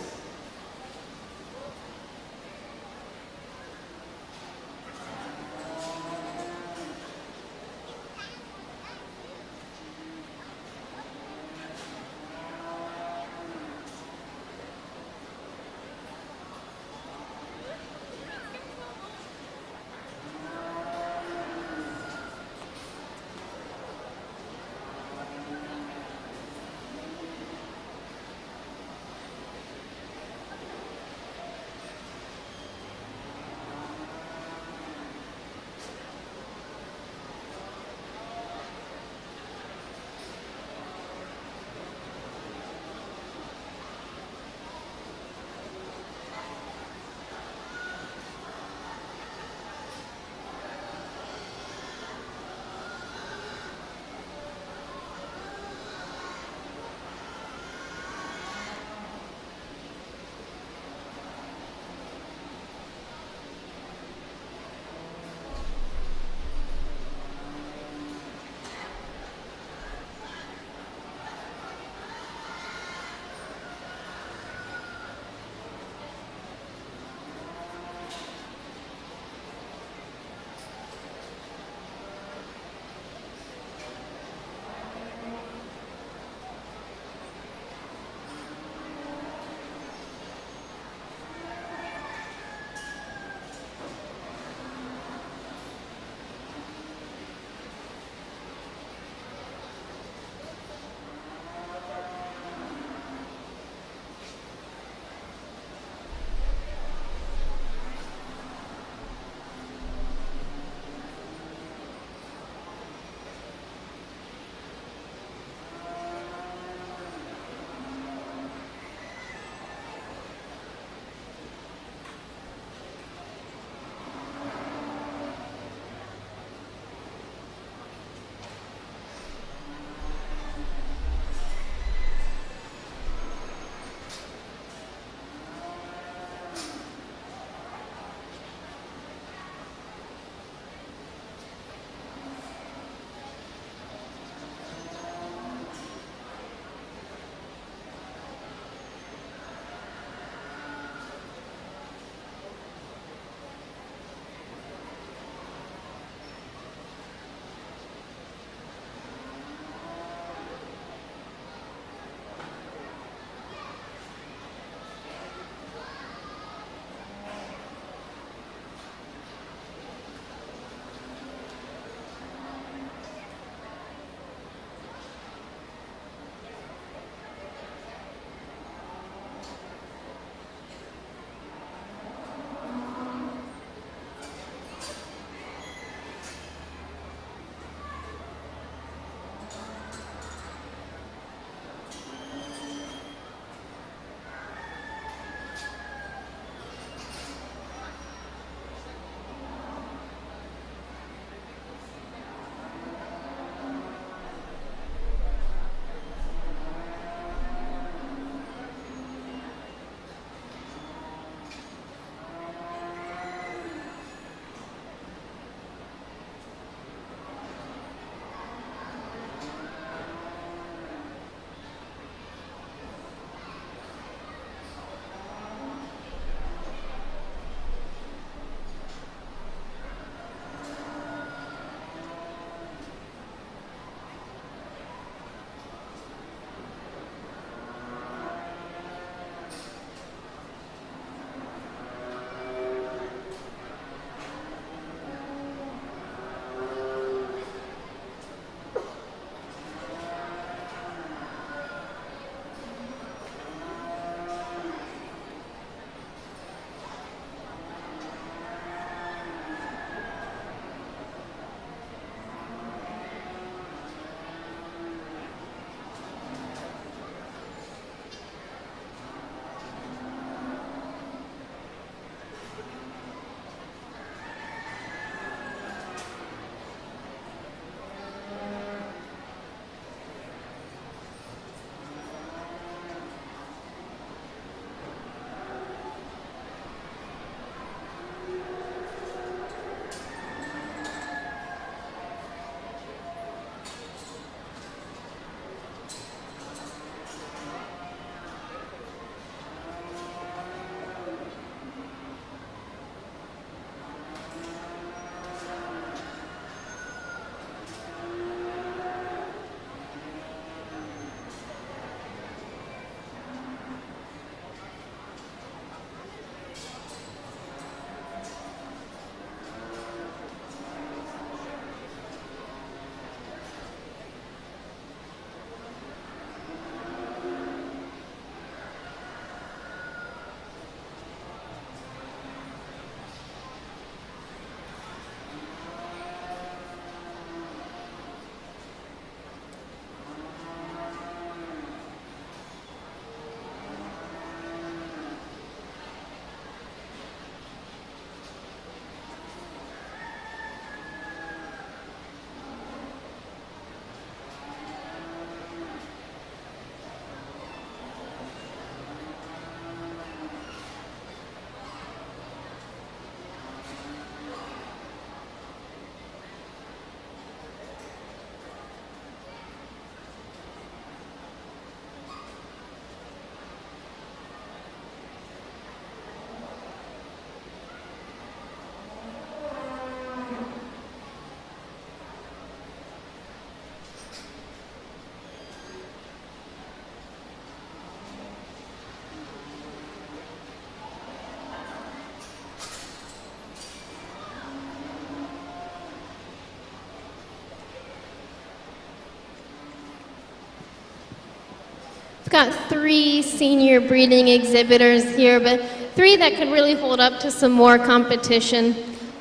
got 3 senior breeding exhibitors here, but 3 that could really hold up to some more competition.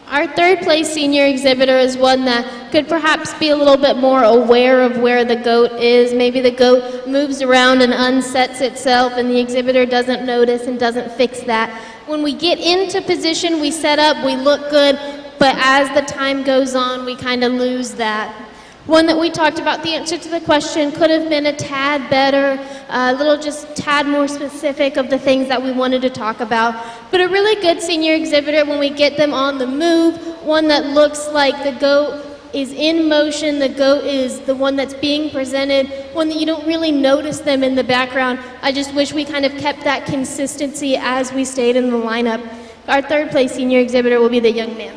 Our 3rd place senior exhibitor is one that could perhaps be a little bit more aware of where the goat is. Maybe the goat moves around and unsets itself and the exhibitor doesn't notice and doesn't fix that. When we get into position, we set up, we look good, but as the time goes on, we kind of lose that. One that we talked about, the answer to the question could have been a tad better, a little just tad more specific of the things that we wanted to talk about. But a really good senior exhibitor when we get them on the move, one that looks like the goat is in motion, the goat is the one that's being presented, one that you don't really notice them in the background. I just wish we kind of kept that consistency as we stayed in the lineup. Our 3rd place senior exhibitor will be the young man.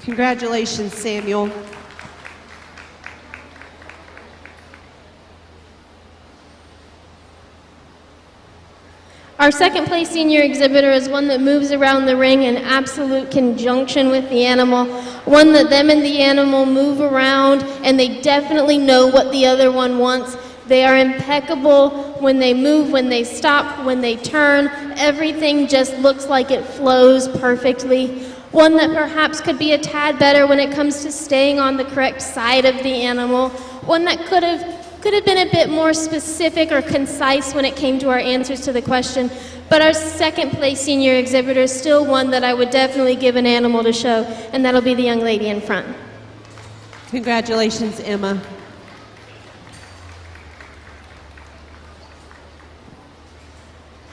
Congratulations, Samuel. Our 2nd place senior exhibitor is one that moves around the ring in absolute conjunction with the animal, one that them and the animal move around and they definitely know what the other one wants. They are impeccable when they move, when they stop, when they turn. Everything just looks like it flows perfectly. One that perhaps could be a tad better when it comes to staying on the correct side of the animal. One that could have been a bit more specific or concise when it came to our answers to the question, but our 2nd place senior exhibitor is still one that I would definitely give an animal to show, and that'll be the young lady in front. Congratulations, Emma.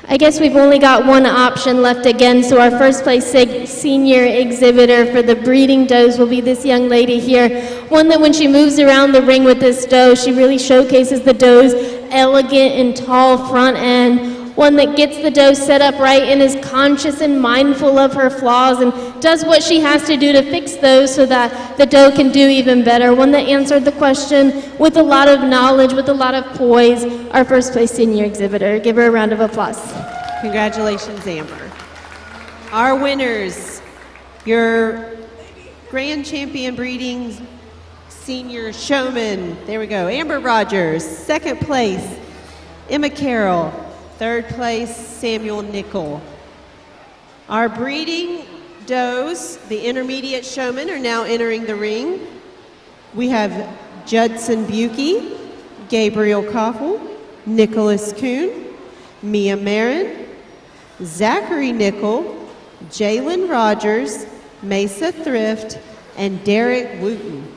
I guess we've only got one option left again, so our 1st place senior exhibitor for the breeding does will be this young lady here. One that when she moves around the ring with this doe, she really showcases the doe's elegant and tall front end. One that gets the doe set up right and is conscious and mindful of her flaws and does what she has to do to fix those so that the doe can do even better. One that answered the question with a lot of knowledge, with a lot of poise. Our 1st place senior exhibitor. Give her a round of applause. Congratulations, Amber. Our winners, your Grand Champion Breeding Senior Showman, there we go, Amber Rogers. 2nd place, Emma Carroll. 3rd place, Samuel Nickel. Our breeding does, the intermediate showmen, are now entering the ring. We have Judson Buki, Gabriel Koffel, Nicholas Kuhn, Mia Marin, Zachary Nickel, Jalen Rogers, Mesa Thrift, and Derek Wooten.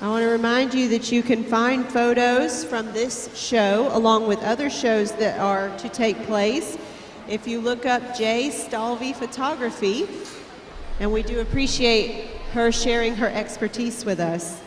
I want to remind you that you can find photos from this show along with other shows that are to take place if you look up Jay Stalvey Photography, and we do appreciate her sharing her expertise with us.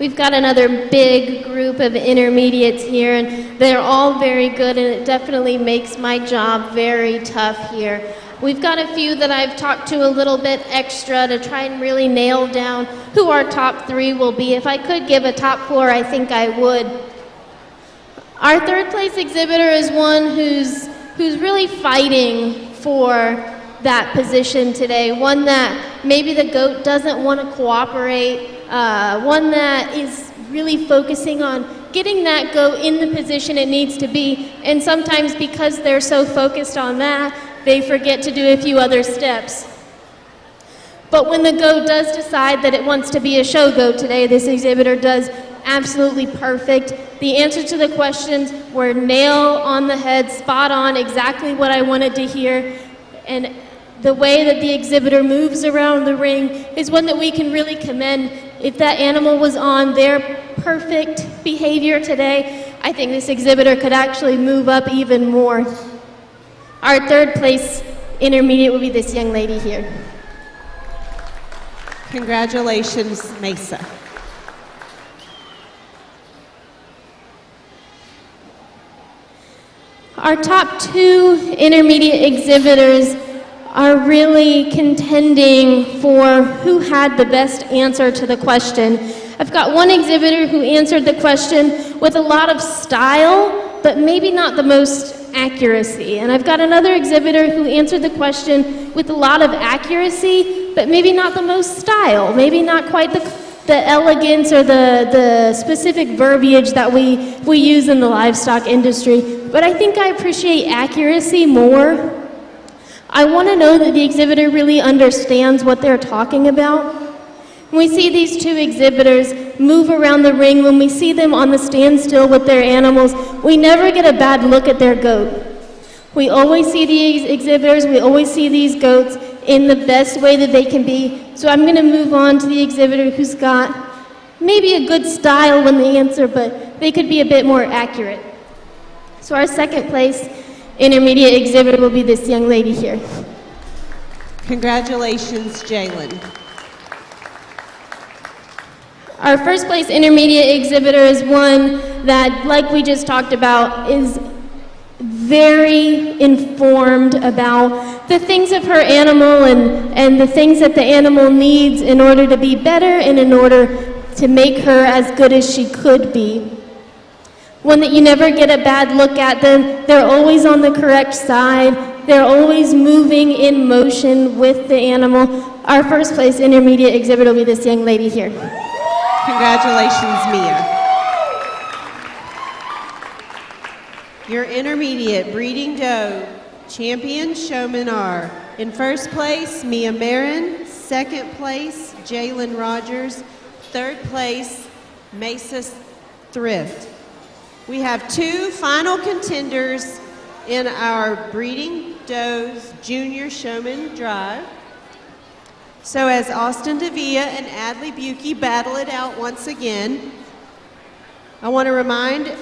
We've got another big group of intermediates here, and they're all very good, and it definitely makes my job very tough here. We've got a few that I've talked to a little bit extra to try and really nail down who our top 3 will be. If I could give a top 4, I think I would. Our third place exhibitor is one who's really fighting for that position today, one that maybe the goat doesn't want to cooperate, one that is really focusing on getting that goat in the position it needs to be, and sometimes because they're so focused on that, they forget to do a few other steps. But when the goat does decide that it wants to be a show goat today, this exhibitor does absolutely perfect. The answers to the questions were nail on the head, spot on, exactly what I wanted to hear. And the way that the exhibitor moves around the ring is one that we can really commend. If that animal was on their perfect behavior today, I think this exhibitor could actually move up even more. Our third place intermediate will be this young lady here. Congratulations, Mesa. Our top 2 intermediate exhibitors are really contending for who had the best answer to the question. I've got one exhibitor who answered the question with a lot of style, but maybe not the most accuracy. And I've got another exhibitor who answered the question with a lot of accuracy, but maybe not the most style, maybe not quite the elegance or the specific verbiage that we use in the livestock industry. But I think I appreciate accuracy more. I want to know that the exhibitor really understands what they're talking about. When we see these 2 exhibitors move around the ring, when we see them on the standstill with their animals, we never get a bad look at their goat. We always see these exhibitors, we always see these goats in the best way that they can be. So I'm going to move on to the exhibitor who's got maybe a good style when they answer, but they could be a bit more accurate. So our second place intermediate exhibitor will be this young lady here. Congratulations, Jalen. Our first place intermediate exhibitor is one that, like we just talked about, is very informed about the things of her animal and the things that the animal needs in order to be better and in order to make her as good as she could be. One that you never get a bad look at them. They're always on the correct side. They're always moving in motion with the animal. Our first place intermediate exhibitor will be this young lady here. Congratulations, Mia. Your intermediate breeding doe champion showmen are, in first place, Mia Marin, second place, Jalen Rogers, third place, Mesa Thrift. We have 2 final contenders in our breeding does junior showman drive. So as Austin Davia and Adley Buki battle it out once again, I want to remind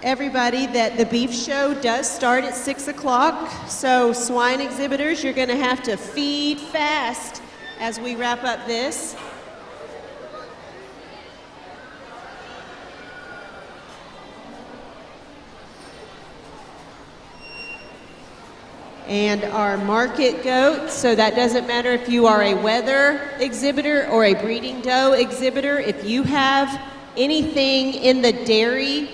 everybody that the beef show does start at 6 o'clock. So swine exhibitors, you're going to have to feed fast as we wrap up this. And our market goat, so that doesn't matter if you are a weather exhibitor or a breeding doe exhibitor. If you have anything in the dairy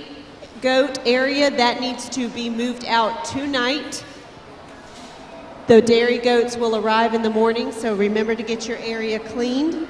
goat area, that needs to be moved out tonight. The dairy goats will arrive in the morning, so remember to get your area cleaned.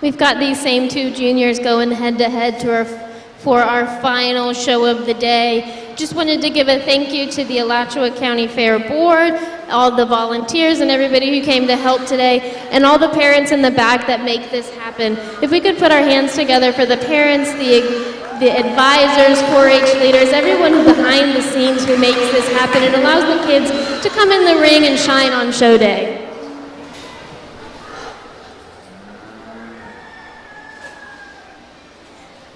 we've got these same two juniors going head-to-head for our final show of the day. Just wanted to give a thank you to the Alachua County Fair Board, all the volunteers and everybody who came to help today, and all the parents in the back that make this happen. If we could put our hands together for the parents, the advisors, 4-H leaders, everyone behind the scenes who makes this happen. It allows the kids to come in the ring and shine on show day.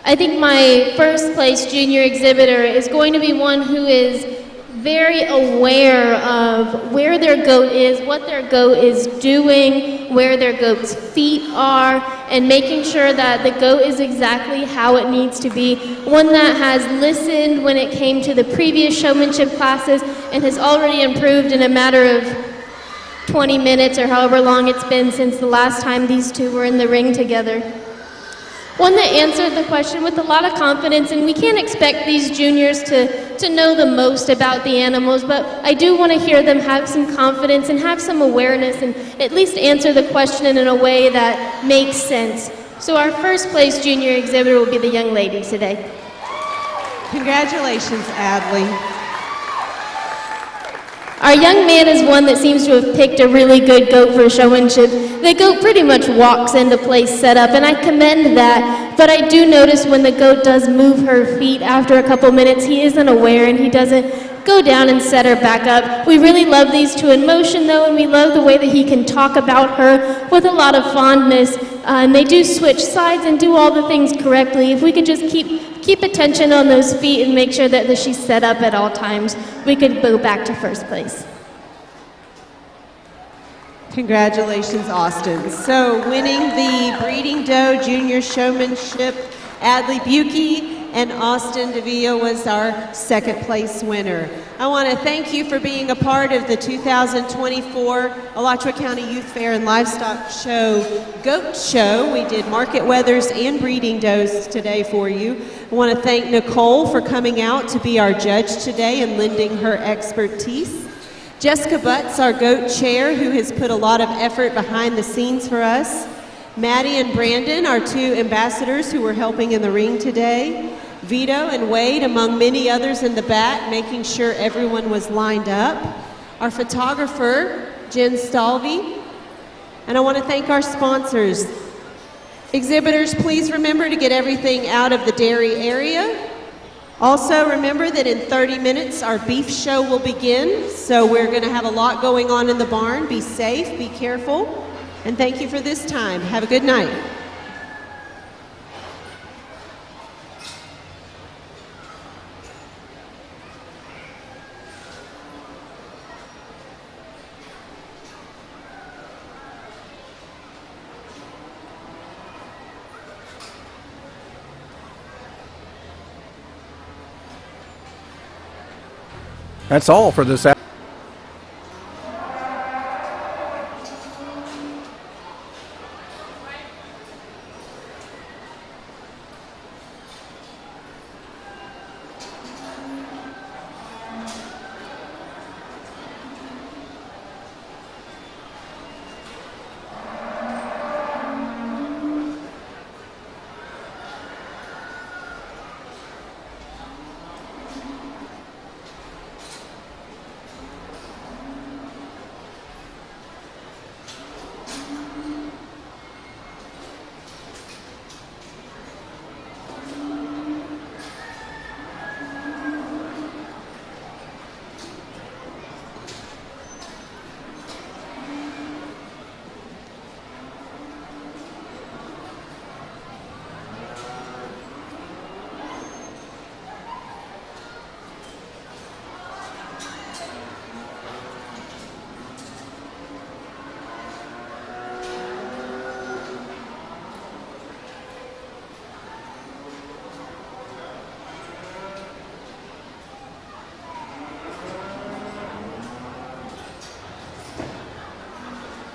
I think my first place junior exhibitor is going to be one who is very aware of where their goat is, what their goat is doing, where their goat's feet are, and making sure that the goat is exactly how it needs to be. One that has listened when it came to the previous showmanship classes and has already improved in a matter of 20 minutes or however long it's been since the last time these two were in the ring together. One that answered the question with a lot of confidence, and we can't expect these juniors to know the most about the animals, but I do want to hear them have some confidence and have some awareness and at least answer the question in a way that makes sense. So our first place junior exhibitor will be the young lady today. Congratulations, Adley. Our young man is one that seems to have picked a really good goat for showmanship. The goat pretty much walks into place set up, and I commend that, but I do notice when the goat does move her feet after a couple minutes, he isn't aware and he doesn't go down and set her back up. We really love these two in motion though, and we love the way that he can talk about her with a lot of fondness, and they do switch sides and do all the things correctly. If we could just keep attention on those feet and make sure that she's set up at all times, we could go back to first place. Congratulations, Austin. So winning the Breeding Doe Junior Showmanship, Adley Buki and Austin DeVilla was our second place winner. I want to thank you for being a part of the 2024 Alachua County Youth Fair and Livestock Show Goat Show. We did market wethers and breeding does today for you. I want to thank Nicole for coming out to be our judge today and lending her expertise. Jessica Butts, our goat chair, who has put a lot of effort behind the scenes for us. Maddie and Brandon, our two ambassadors who were helping in the ring today. Vito and Wade, among many others in the back, making sure everyone was lined up. Our photographer, Jen Stalvey. And I want to thank our sponsors. Exhibitors, please remember to get everything out of the dairy area. Also, remember that in 30 minutes, our beef show will begin. So we're going to have a lot going on in the barn. Be safe, be careful, and thank you for this time. Have a good night. That's all for this afternoon.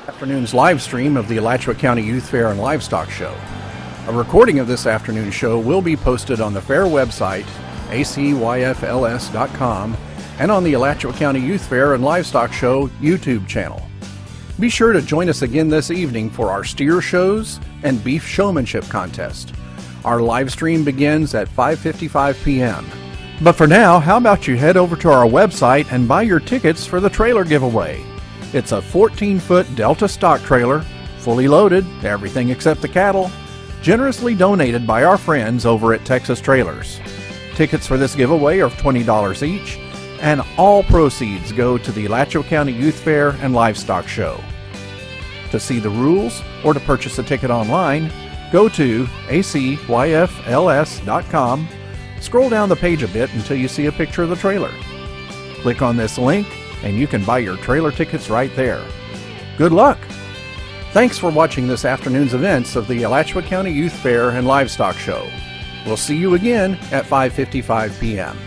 Afternoon's live stream of the Alachua County Youth Fair and Livestock Show. A recording of this afternoon's show will be posted on the fair website, acyfls.com, and on the Alachua County Youth Fair and Livestock Show YouTube channel. Be sure to join us again this evening for our steer shows and beef showmanship contest. Our live stream begins at 5:55 p.m. But for now, how about you head over to our website and buy your tickets for the trailer giveaway. It's a 14-foot Delta stock trailer, fully loaded, everything except the cattle, generously donated by our friends over at Texas Trailers. Tickets for this giveaway are $20 each, and all proceeds go to the Alachua County Youth Fair and Livestock Show. To see the rules or to purchase a ticket online, go to acyfls.com, scroll down the page a bit until you see a picture of the trailer. Click on this link and you can buy your trailer tickets right there. Good luck! Thanks for watching this afternoon's events of the Alachua County Youth Fair and Livestock Show. We'll see you again at 5:55 p.m.